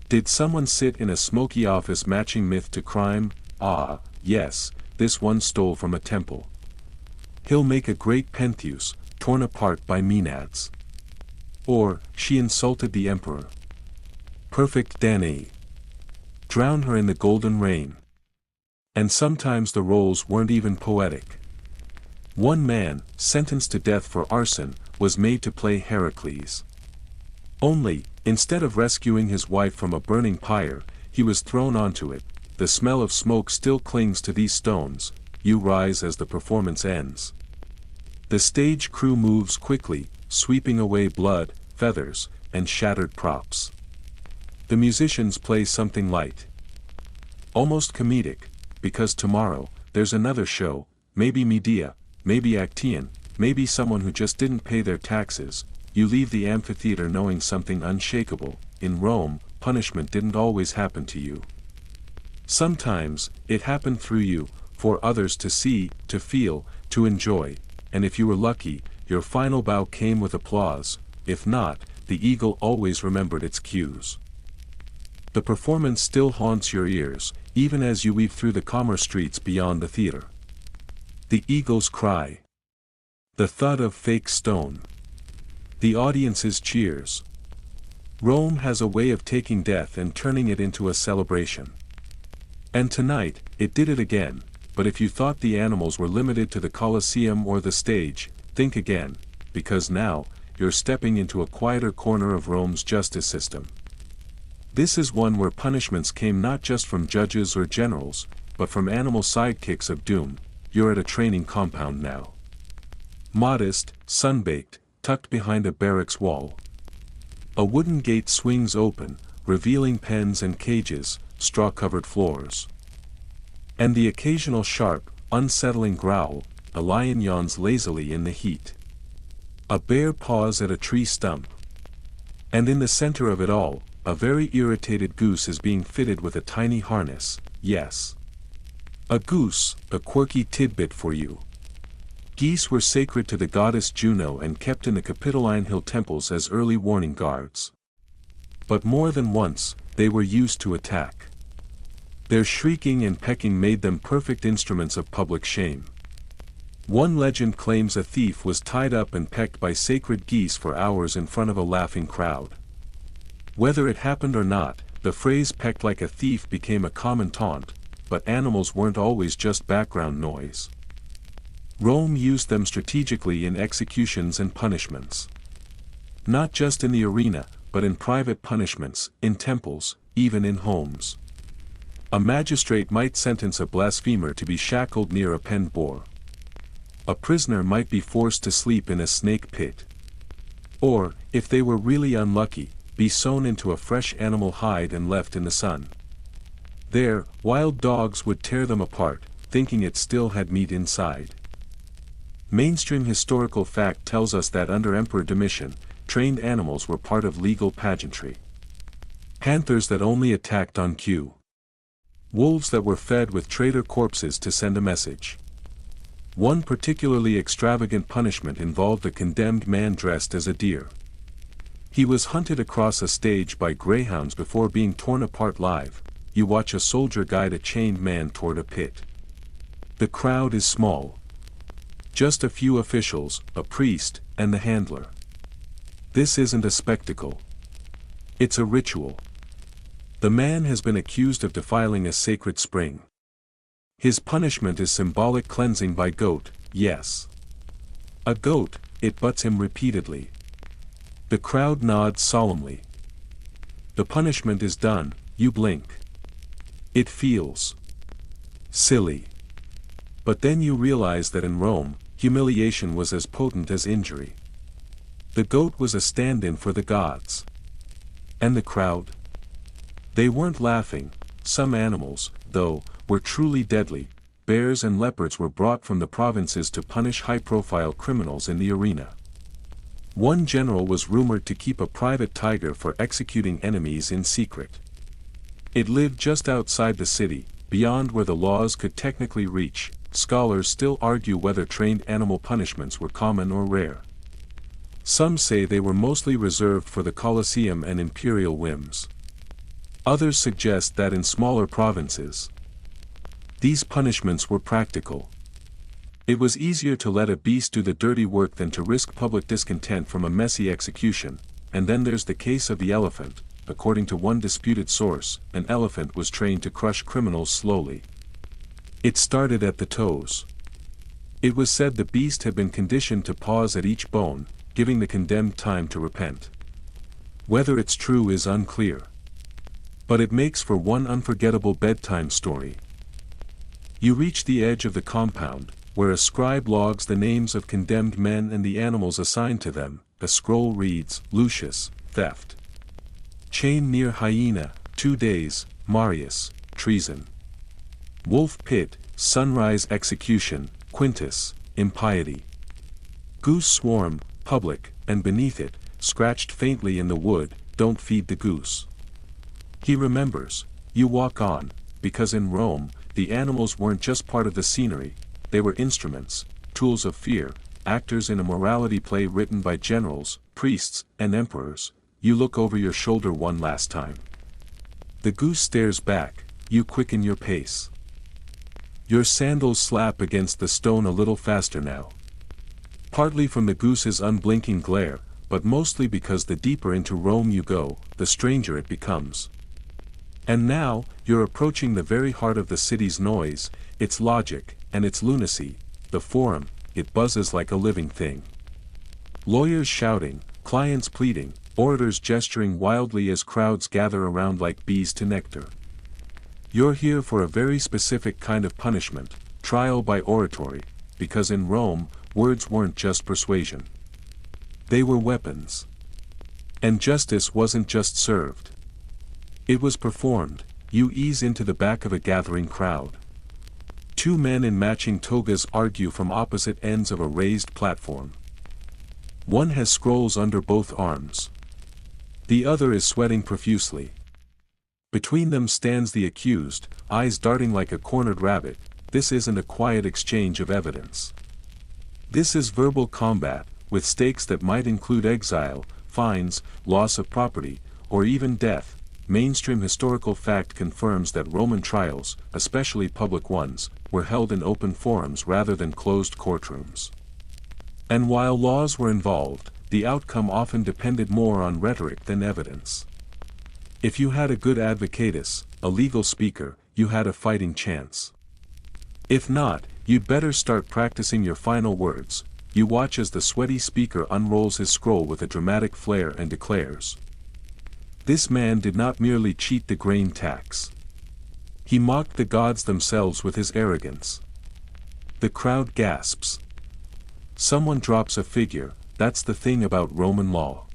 Did someone sit in a smoky office matching myth to crime? Ah, yes, this one stole from a temple. He'll make a great Pentheus, torn apart by Maenads. Or, she insulted the emperor. Perfect Danae. Drown her in the golden rain. And sometimes the roles weren't even poetic. One man, sentenced to death for arson, was made to play Heracles. Only, instead of rescuing his wife from a burning pyre, he was thrown onto it. The smell of smoke still clings to these stones. You rise as the performance ends. The stage crew moves quickly, sweeping away blood, feathers, and shattered props. The musicians play something light. Almost comedic, because tomorrow, there's another show, maybe Medea, maybe Actaeon, maybe someone who just didn't pay their taxes. You leave the amphitheater knowing something unshakable. In Rome, punishment didn't always happen to you. Sometimes, it happened through you, for others to see, to feel, to enjoy, and if you were lucky, your final bow came with applause. If not, the eagle always remembered its cues. The performance still haunts your ears, even as you weave through the calmer streets beyond the theater. The eagle's cry. The thud of fake stone. The audience's cheers. Rome has a way of taking death and turning it into a celebration. And tonight, it did it again, but if you thought the animals were limited to the Colosseum or the stage, think again, because now, you're stepping into a quieter corner of Rome's justice system. This is one where punishments came not just from judges or generals, but from animal sidekicks of doom. You're at a training compound now. Modest, sun-baked, tucked behind a barracks wall. A wooden gate swings open, revealing pens and cages, straw-covered floors. And the occasional sharp, unsettling growl. A lion yawns lazily in the heat. A bear paws at a tree stump. And in the center of it all, a very irritated goose is being fitted with a tiny harness. Yes. A goose, a quirky tidbit for you. Geese were sacred to the goddess Juno and kept in the Capitoline Hill temples as early warning guards. But more than once, they were used to attack. Their shrieking and pecking made them perfect instruments of public shame. One legend claims a thief was tied up and pecked by sacred geese for hours in front of a laughing crowd. Whether it happened or not, the phrase "pecked like a thief" became a common taunt, but animals weren't always just background noise. Rome used them strategically in executions and punishments. Not just in the arena, but in private punishments, in temples, even in homes. A magistrate might sentence a blasphemer to be shackled near a penned boar. A prisoner might be forced to sleep in a snake pit. Or, if they were really unlucky, be sewn into a fresh animal hide and left in the sun. There, wild dogs would tear them apart, thinking it still had meat inside. Mainstream historical fact tells us that under Emperor Domitian, trained animals were part of legal pageantry. Panthers that only attacked on cue. Wolves that were fed with traitor corpses to send a message. One particularly extravagant punishment involved a condemned man dressed as a deer. He was hunted across a stage by greyhounds before being torn apart live. You watch a soldier guide a chained man toward a pit. The crowd is small. Just a few officials, a priest, and the handler. This isn't a spectacle. It's a ritual. The man has been accused of defiling a sacred spring. His punishment is symbolic cleansing by goat, yes. A goat, it butts him repeatedly. The crowd nods solemnly. The punishment is done, you blink. It feels silly. But then you realize that in Rome, humiliation was as potent as injury. The goat was a stand-in for the gods. And the crowd? They weren't laughing. Some animals, though, were truly deadly. Bears and leopards were brought from the provinces to punish high-profile criminals in the arena. One general was rumored to keep a private tiger for executing enemies in secret. It lived just outside the city, beyond where the laws could technically reach. Scholars still argue whether trained animal punishments were common or rare. Some say they were mostly reserved for the Colosseum and imperial whims. Others suggest that in smaller provinces, these punishments were practical. It was easier to let a beast do the dirty work than to risk public discontent from a messy execution. And then there's the case of the elephant. According to one disputed source, an elephant was trained to crush criminals slowly. It started at the toes. It was said the beast had been conditioned to pause at each bone, giving the condemned time to repent. Whether it's true is unclear. But it makes for one unforgettable bedtime story. You reach the edge of the compound, where a scribe logs the names of condemned men and the animals assigned to them. A scroll reads, Lucius, theft. Chain near hyena, 2 days, Marius, treason. Wolf pit, sunrise execution, Quintus, impiety. Goose swarm, public, and beneath it, scratched faintly in the wood, don't feed the goose. He remembers. You walk on, because in Rome, the animals weren't just part of the scenery, they were instruments, tools of fear, actors in a morality play written by generals, priests, and emperors. You look over your shoulder one last time. The goose stares back, you quicken your pace. Your sandals slap against the stone a little faster now. Partly from the goose's unblinking glare, but mostly because the deeper into Rome you go, the stranger it becomes. And now, you're approaching the very heart of the city's noise, its logic, and its lunacy. The forum, it buzzes like a living thing. Lawyers shouting, clients pleading, orators gesturing wildly as crowds gather around like bees to nectar. You're here for a very specific kind of punishment, trial by oratory, because in Rome, words weren't just persuasion. They were weapons. And justice wasn't just served. It was performed. You ease into the back of a gathering crowd. 2 men in matching togas argue from opposite ends of a raised platform. One has scrolls under both arms. The other is sweating profusely. Between them stands the accused, eyes darting like a cornered rabbit. This isn't a quiet exchange of evidence. This is verbal combat, with stakes that might include exile, fines, loss of property, or even death. Mainstream historical fact confirms that Roman trials, especially public ones, were held in open forums rather than closed courtrooms. And while laws were involved, the outcome often depended more on rhetoric than evidence. If you had a good advocatus, a legal speaker, you had a fighting chance. If not, you'd better start practicing your final words. You watch as the sweaty speaker unrolls his scroll with a dramatic flair and declares. This man did not merely cheat the grain tax. He mocked the gods themselves with his arrogance. The crowd gasps. Someone drops a figure. That's the thing about Roman law.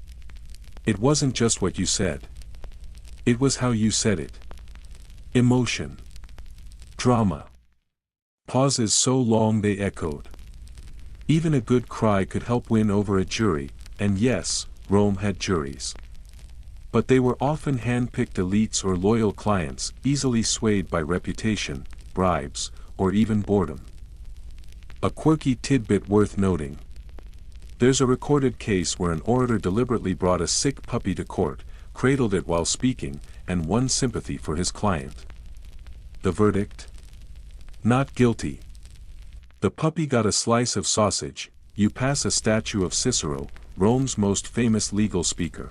It wasn't just what you said. It was how you said it. Emotion. Drama. Pauses so long they echoed. Even a good cry could help win over a jury, and yes, Rome had juries. But they were often hand-picked elites or loyal clients, easily swayed by reputation, bribes, or even boredom. A quirky tidbit worth noting. There's a recorded case where an orator deliberately brought a sick puppy to court, cradled it while speaking, and won sympathy for his client. The verdict? Not guilty. The puppy got a slice of sausage. You pass a statue of Cicero, Rome's most famous legal speaker.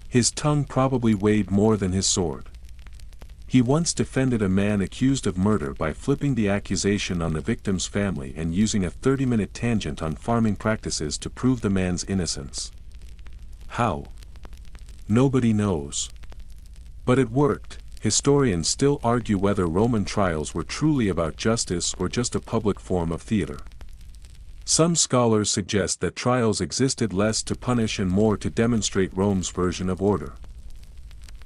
His tongue probably weighed more than his sword. He once defended a man accused of murder by flipping the accusation on the victim's family and using a 30-minute tangent on farming practices to prove the man's innocence. How? Nobody knows. But it worked. Historians still argue whether Roman trials were truly about justice or just a public form of theater. Some scholars suggest that trials existed less to punish and more to demonstrate Rome's version of order.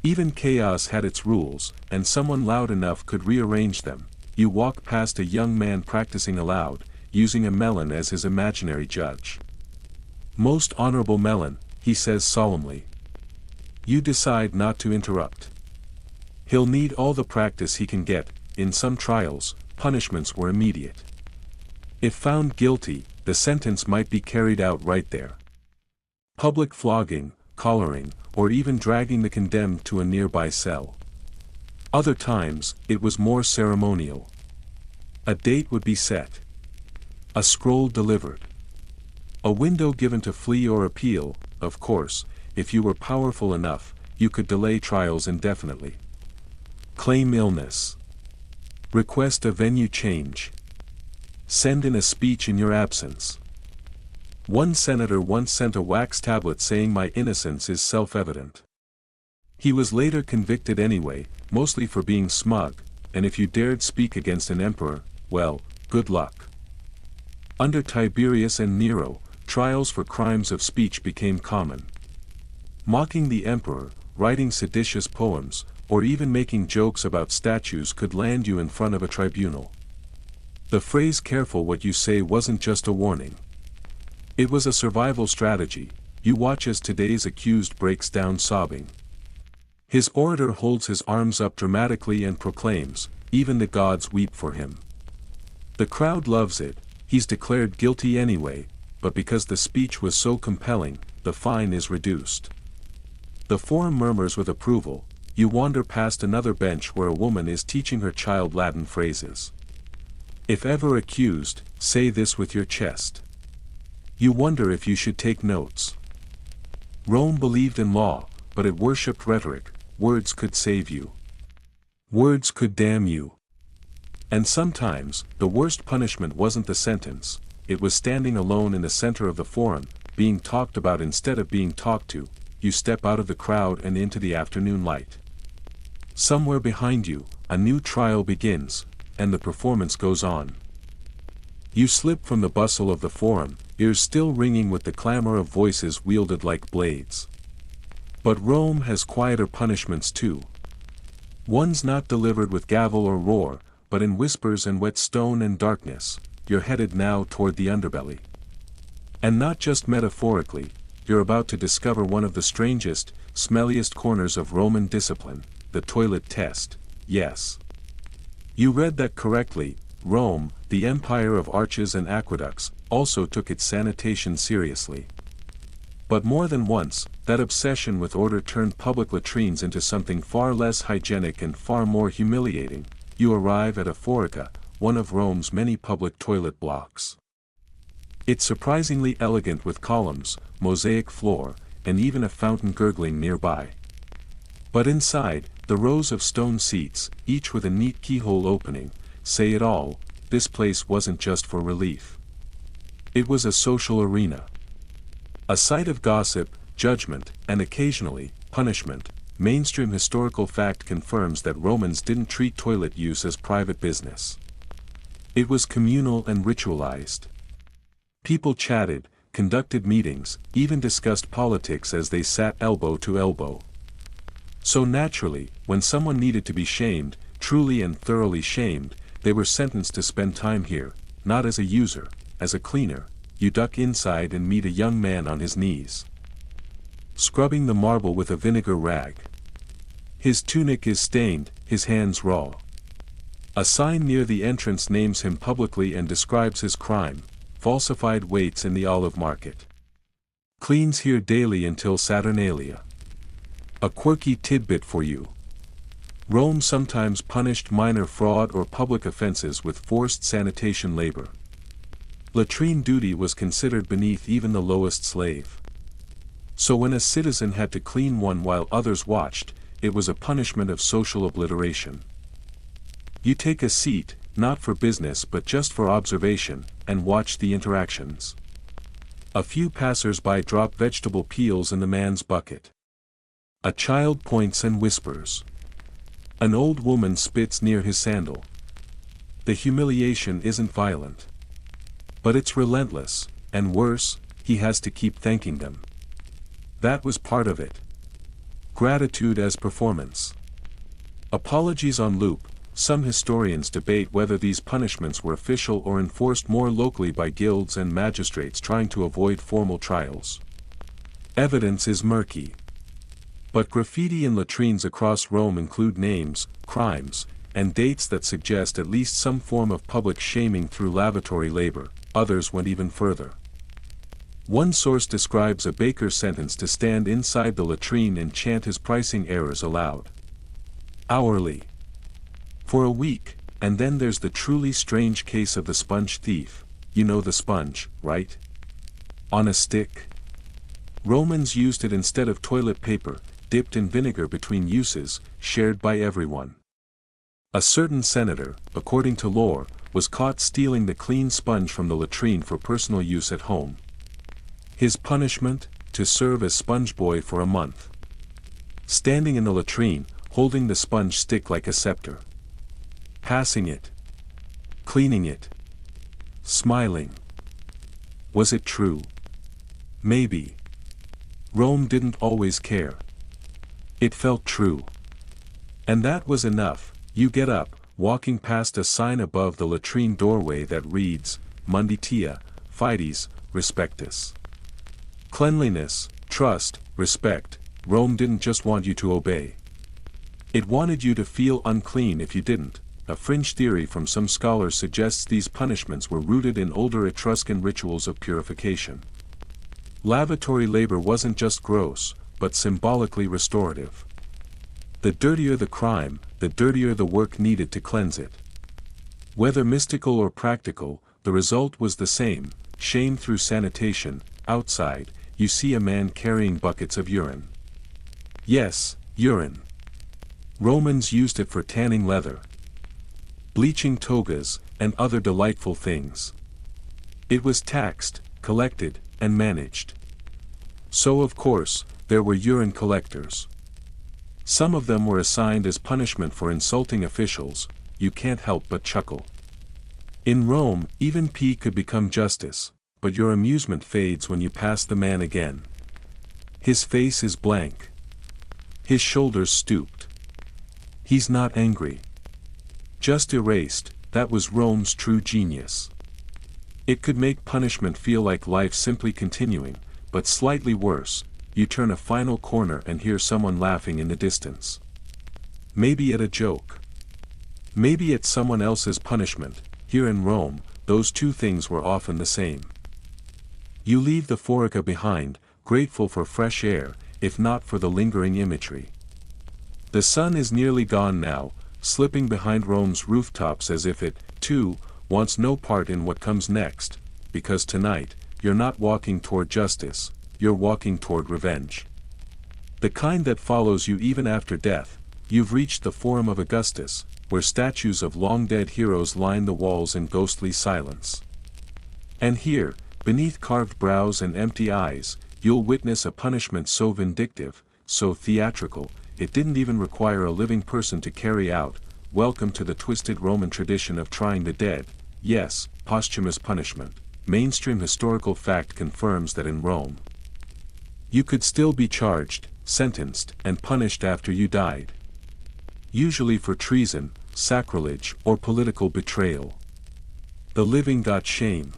Even chaos had its rules, and someone loud enough could rearrange them. You walk past a young man practicing aloud, using a melon as his imaginary judge. Most honorable melon, he says solemnly. You decide not to interrupt. He'll need all the practice he can get. In some trials, punishments were immediate. If found guilty, the sentence might be carried out right there. Public flogging, collaring, or even dragging the condemned to a nearby cell. Other times, it was more ceremonial. A date would be set. A scroll delivered. A window given to flee or appeal. Of course, if you were powerful enough, you could delay trials indefinitely. Claim illness. Request a venue change. Send in a speech in your absence. One senator once sent a wax tablet saying my innocence is self-evident. He was later convicted anyway, mostly for being smug, and if you dared speak against an emperor, well, good luck. Under Tiberius and Nero, trials for crimes of speech became common. Mocking the emperor, writing seditious poems, or even making jokes about statues could land you in front of a tribunal. The phrase "careful what you say" wasn't just a warning. It was a survival strategy. You watch as today's accused breaks down sobbing. His orator holds his arms up dramatically and proclaims, "Even the gods weep for him." The crowd loves it. He's declared guilty anyway, but because the speech was so compelling, the fine is reduced. The forum murmurs with approval. You wander past another bench where a woman is teaching her child Latin phrases. If ever accused, say this with your chest. You wonder if you should take notes. Rome believed in law, but it worshipped rhetoric. Words could save you. Words could damn you. And sometimes, the worst punishment wasn't the sentence, it was standing alone in the center of the forum, being talked about instead of being talked to. You step out of the crowd and into the afternoon light. Somewhere behind you, a new trial begins, and the performance goes on. You slip from the bustle of the forum, ears still ringing with the clamor of voices wielded like blades. But Rome has quieter punishments too. One's not delivered with gavel or roar, but in whispers and wet stone and darkness. You're headed now toward the underbelly. And not just metaphorically, you're about to discover one of the strangest, smelliest corners of Roman discipline, the toilet test. Yes. You read that correctly. Rome, the empire of arches and aqueducts, also took its sanitation seriously. But more than once, that obsession with order turned public latrines into something far less hygienic and far more humiliating. You arrive at a Forica, one of Rome's many public toilet blocks. It's surprisingly elegant with columns, mosaic floor, and even a fountain gurgling nearby. But inside, The rows of stone seats, each with a neat keyhole opening, say it all. This place wasn't just for relief. It was a social arena. A site of gossip, judgment, and occasionally, punishment. Mainstream historical fact confirms that Romans didn't treat toilet use as private business. It was communal and ritualized. People chatted, conducted meetings, even discussed politics as they sat elbow to elbow. So naturally, when someone needed to be shamed, truly and thoroughly shamed, they were sentenced to spend time here, not as a user, as a cleaner. You duck inside and meet a young man on his knees, scrubbing the marble with a vinegar rag. His tunic is stained, his hands raw. A sign near the entrance names him publicly and describes his crime: falsified weights in the olive market. Cleans here daily until Saturnalia. A quirky tidbit for you. Rome sometimes punished minor fraud or public offenses with forced sanitation labor. Latrine duty was considered beneath even the lowest slave. So when a citizen had to clean one while others watched, it was a punishment of social obliteration. You take a seat, not for business but just for observation, and watch the interactions. A few passers-by drop vegetable peels in the man's bucket. A child points and whispers. An old woman spits near his sandal. The humiliation isn't violent. But it's relentless, and worse, he has to keep thanking them. That was part of it. Gratitude as performance. Apologies on loop. Some historians debate whether these punishments were official or enforced more locally by guilds and magistrates trying to avoid formal trials. Evidence is murky. But graffiti in latrines across Rome include names, crimes, and dates that suggest at least some form of public shaming through lavatory labor. Others went even further. One source describes a baker sentenced to stand inside the latrine and chant his pricing errors aloud. Hourly. For a week. And then there's the truly strange case of the sponge thief. You know the sponge, right? On a stick. Romans used it instead of toilet paper, dipped in vinegar between uses, shared by everyone. A certain senator, according to lore, was caught stealing the clean sponge from the latrine for personal use at home. His punishment? To serve as sponge boy for a month. Standing in the latrine, holding the sponge stick like a scepter. Passing it. Cleaning it. Smiling. Was it true? Maybe. Rome didn't always care. It felt true. And that was enough. You get up, walking past a sign above the latrine doorway that reads, Munditia, Fides, Respectus. Cleanliness, trust, respect. Rome didn't just want you to obey. It wanted you to feel unclean if you didn't. A fringe theory from some scholars suggests these punishments were rooted in older Etruscan rituals of purification. Lavatory labor wasn't just gross, but symbolically restorative. The dirtier the crime, the dirtier the work needed to cleanse it. Whether mystical or practical, the result was the same: shame through sanitation. Outside, you see a man carrying buckets of urine. Yes, urine. Romans used it for tanning leather, bleaching togas, and other delightful things. It was taxed, collected, and managed. So of course, there were urine collectors. Some of them were assigned as punishment for insulting officials. You can't help but chuckle. In Rome, even pee could become justice, but your amusement fades when you pass the man again. His face is blank. His shoulders stooped. He's not angry. Just erased. That was Rome's true genius. It could make punishment feel like life simply continuing, but slightly worse. You turn a final corner and hear someone laughing in the distance. Maybe at a joke. Maybe at someone else's punishment. Here in Rome, those two things were often the same. You leave the Foraca behind, grateful for fresh air, if not for the lingering imagery. The sun is nearly gone now, slipping behind Rome's rooftops as if it, too, wants no part in what comes next, because tonight, you're not walking toward justice, you're walking toward revenge. The kind that follows you even after death. You've reached the Forum of Augustus, where statues of long-dead heroes line the walls in ghostly silence. And here, beneath carved brows and empty eyes, you'll witness a punishment so vindictive, so theatrical, it didn't even require a living person to carry out. Welcome to the twisted Roman tradition of trying the dead. Yes, posthumous punishment. Mainstream historical fact confirms that in Rome, you could still be charged, sentenced, and punished after you died. Usually for treason, sacrilege, or political betrayal. The living got shame.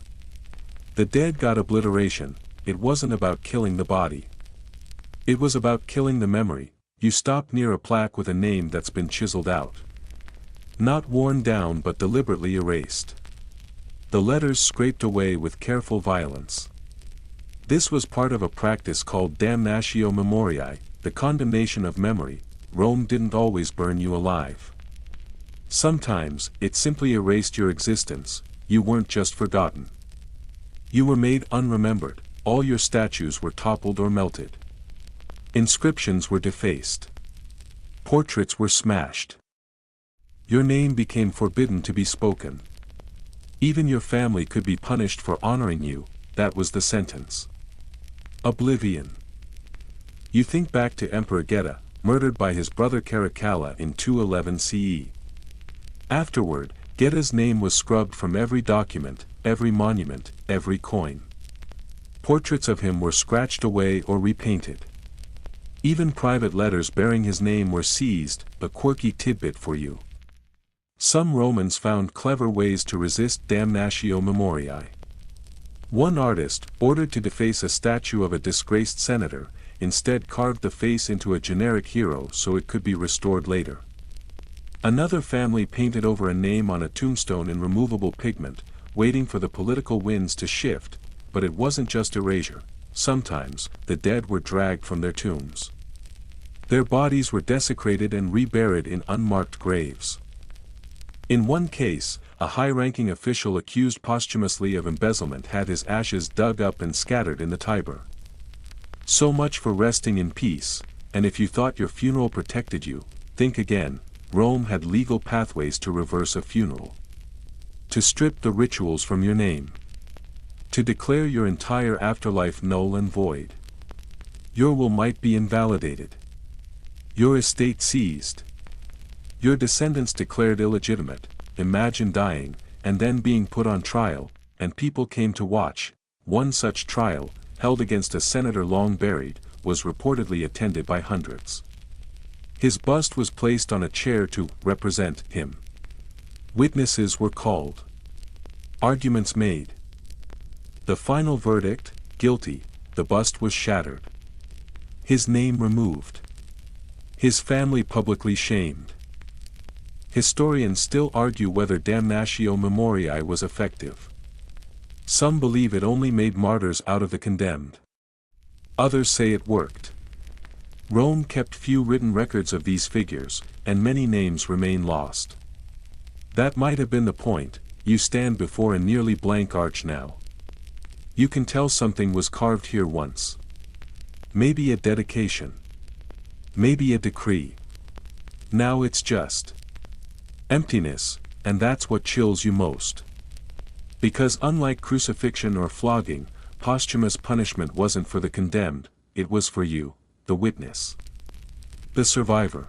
The dead got obliteration. It wasn't about killing the body. It was about killing the memory. You stopped near a plaque with a name that's been chiseled out. Not worn down but deliberately erased. The letters scraped away with careful violence. This was part of a practice called damnatio memoriae, the condemnation of memory. Rome didn't always burn you alive. Sometimes, it simply erased your existence. You weren't just forgotten. You were made unremembered. All your statues were toppled or melted. Inscriptions were defaced. Portraits were smashed. Your name became forbidden to be spoken. Even your family could be punished for honoring you. That was the sentence. Oblivion. You think back to Emperor Geta, murdered by his brother Caracalla in 211 CE. Afterward, Geta's name was scrubbed from every document, every monument, every coin. Portraits of him were scratched away or repainted. Even private letters bearing his name were seized, a quirky tidbit for you. Some Romans found clever ways to resist damnatio memoriae. One artist, ordered to deface a statue of a disgraced senator, instead carved the face into a generic hero so it could be restored later. Another family painted over a name on a tombstone in removable pigment, waiting for the political winds to shift, but it wasn't just erasure. Sometimes, the dead were dragged from their tombs. Their bodies were desecrated and reburied in unmarked graves. In one case, a high-ranking official accused posthumously of embezzlement had his ashes dug up and scattered in the Tiber. So much for resting in peace, and if you thought your funeral protected you, think again. Rome had legal pathways to reverse a funeral. To strip the rituals from your name. To declare your entire afterlife null and void. Your will might be invalidated. Your estate seized. Your descendants declared illegitimate. Imagine dying, and then being put on trial, and people came to watch. One such trial, held against a senator long buried, was reportedly attended by hundreds. His bust was placed on a chair to represent him. Witnesses were called. Arguments made. The final verdict, guilty. The bust was shattered. His name removed. His family publicly shamed. Historians still argue whether damnatio memoriae was effective. Some believe it only made martyrs out of the condemned. Others say it worked. Rome kept few written records of these figures, and many names remain lost. That might have been the point. You stand before a nearly blank arch now. You can tell something was carved here once. Maybe a dedication. Maybe a decree. Now it's just emptiness, and that's what chills you most. Because unlike crucifixion or flogging, posthumous punishment wasn't for the condemned, it was for you, the witness. The survivor.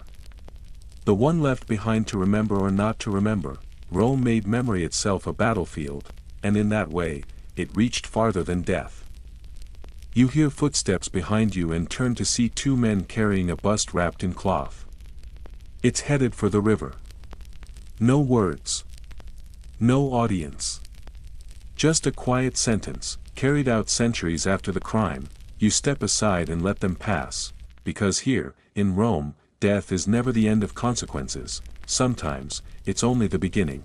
The one left behind to remember or not to remember. Rome made memory itself a battlefield, and in that way, it reached farther than death. You hear footsteps behind you and turn to see two men carrying a bust wrapped in cloth. It's headed for the river. No words. No audience. Just a quiet sentence, carried out centuries after the crime. You step aside and let them pass, because here, in Rome, death is never the end of consequences. Sometimes, it's only the beginning.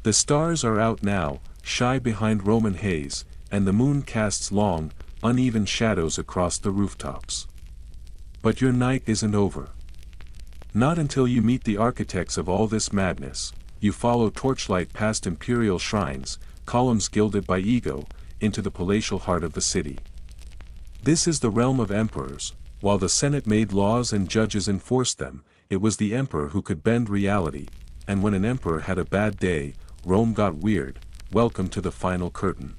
The stars are out now, shy behind Roman haze, and the moon casts long, uneven shadows across the rooftops. But your night isn't over. Not until you meet the architects of all this madness. You follow torchlight past imperial shrines, columns gilded by ego, into the palatial heart of the city. This is the realm of emperors. While the Senate made laws and judges enforced them, it was the emperor who could bend reality, and when an emperor had a bad day, Rome got weird. Welcome to the final curtain.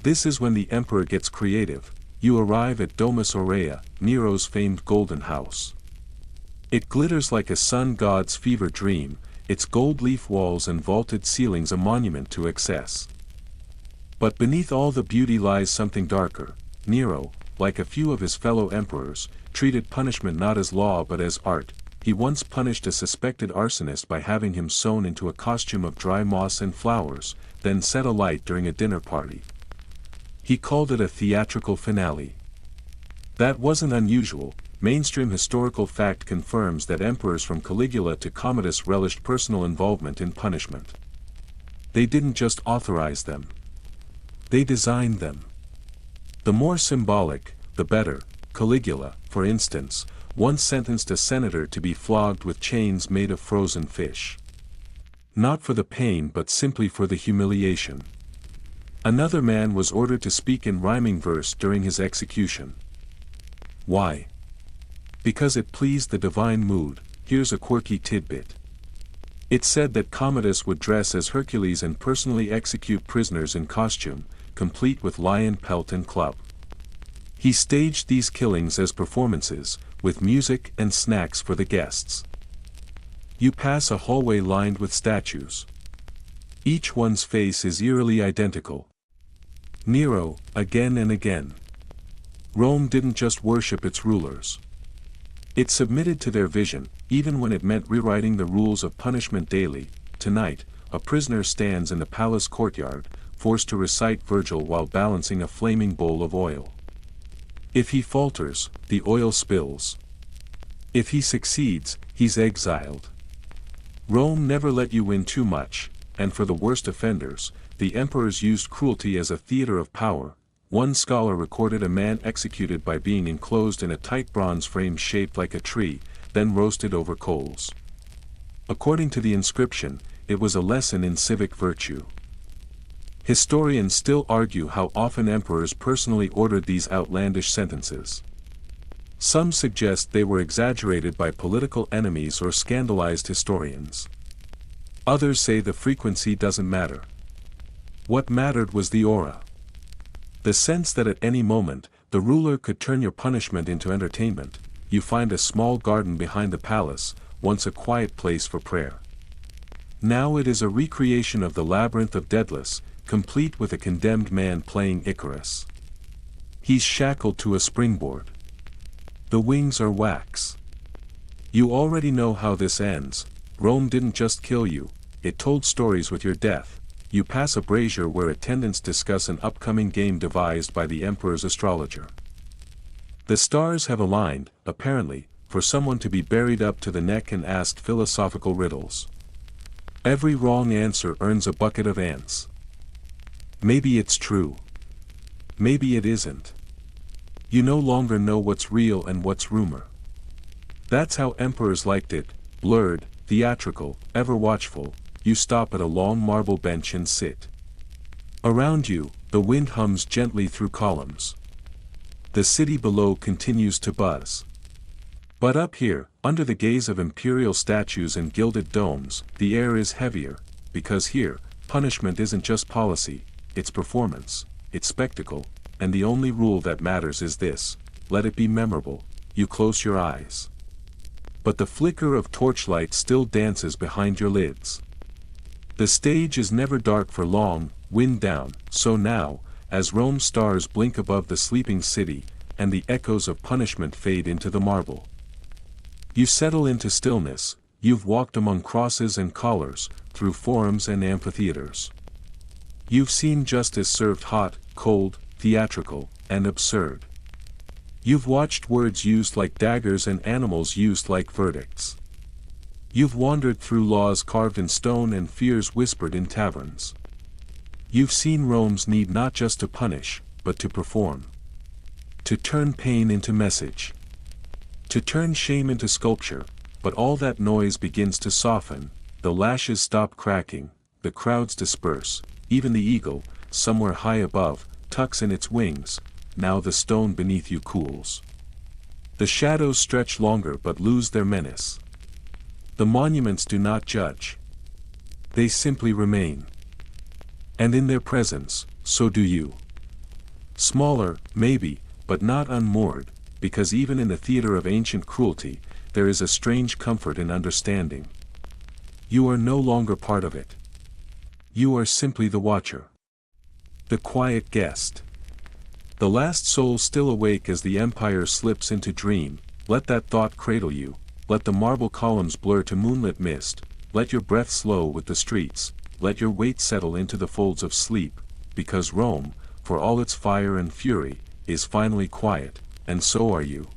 This is when the emperor gets creative. You arrive at Domus Aurea, Nero's famed golden house. It glitters like a sun god's fever dream, its gold leaf walls and vaulted ceilings a monument to excess. But beneath all the beauty lies something darker. Nero, like a few of his fellow emperors, treated punishment not as law but as art. He once punished a suspected arsonist by having him sewn into a costume of dry moss and flowers, then set alight during a dinner party. He called it a theatrical finale. That wasn't unusual. Mainstream historical fact confirms that emperors from Caligula to Commodus relished personal involvement in punishment. They didn't just authorize them. They designed them. The more symbolic, the better. Caligula, for instance, once sentenced a senator to be flogged with chains made of frozen fish. Not for the pain but simply for the humiliation. Another man was ordered to speak in rhyming verse during his execution. Why? Because it pleased the divine mood. Here's a quirky tidbit. It said that Commodus would dress as Hercules and personally execute prisoners in costume, complete with lion pelt and club. He staged these killings as performances, with music and snacks for the guests. You pass a hallway lined with statues. Each one's face is eerily identical. Nero, again and again. Rome didn't just worship its rulers. It submitted to their vision, even when it meant rewriting the rules of punishment daily. Tonight, a prisoner stands in the palace courtyard, forced to recite Virgil while balancing a flaming bowl of oil. If he falters, the oil spills. If he succeeds, he's exiled. Rome never let you win too much, and for the worst offenders, the emperors used cruelty as a theater of power. One scholar recorded a man executed by being enclosed in a tight bronze frame shaped like a tree, then roasted over coals. According to the inscription, it was a lesson in civic virtue. Historians still argue how often emperors personally ordered these outlandish sentences. Some suggest they were exaggerated by political enemies or scandalized historians. Others say the frequency doesn't matter. What mattered was the aura. The sense that at any moment, the ruler could turn your punishment into entertainment. You find a small garden behind the palace, once a quiet place for prayer. Now it is a recreation of the labyrinth of Daedalus, complete with a condemned man playing Icarus. He's shackled to a springboard. The wings are wax. You already know how this ends. Rome didn't just kill you, it told stories with your death. You pass a brazier where attendants discuss an upcoming game devised by the emperor's astrologer. The stars have aligned, apparently, for someone to be buried up to the neck and asked philosophical riddles. Every wrong answer earns a bucket of ants. Maybe it's true. Maybe it isn't. You no longer know what's real and what's rumor. That's how emperors liked it, blurred, theatrical, ever watchful. You stop at a long marble bench and sit. Around you, the wind hums gently through columns. The city below continues to buzz. But up here, under the gaze of imperial statues and gilded domes, the air is heavier, because here, punishment isn't just policy, it's performance, it's spectacle, and the only rule that matters is this: let it be memorable. You close your eyes. But the flicker of torchlight still dances behind your lids. The stage is never dark for long. Wind down. So now, as Rome's stars blink above the sleeping city, and the echoes of punishment fade into the marble, you settle into stillness. You've walked among crosses and collars, through forums and amphitheaters. You've seen justice served hot, cold, theatrical, and absurd. You've watched words used like daggers and animals used like verdicts. You've wandered through laws carved in stone and fears whispered in taverns. You've seen Rome's need not just to punish, but to perform. To turn pain into message. To turn shame into sculpture. But all that noise begins to soften, the lashes stop cracking, the crowds disperse, even the eagle, somewhere high above, tucks in its wings. Now the stone beneath you cools. The shadows stretch longer but lose their menace. The monuments do not judge. They simply remain. And in their presence, so do you. Smaller, maybe, but not unmoored, because even in the theater of ancient cruelty, there is a strange comfort in understanding. You are no longer part of it. You are simply the watcher. The quiet guest. The last soul still awake as the empire slips into dream, let that thought cradle you, let the marble columns blur to moonlit mist, let your breath slow with the streets, let your weight settle into the folds of sleep, because Rome, for all its fire and fury, is finally quiet, and so are you.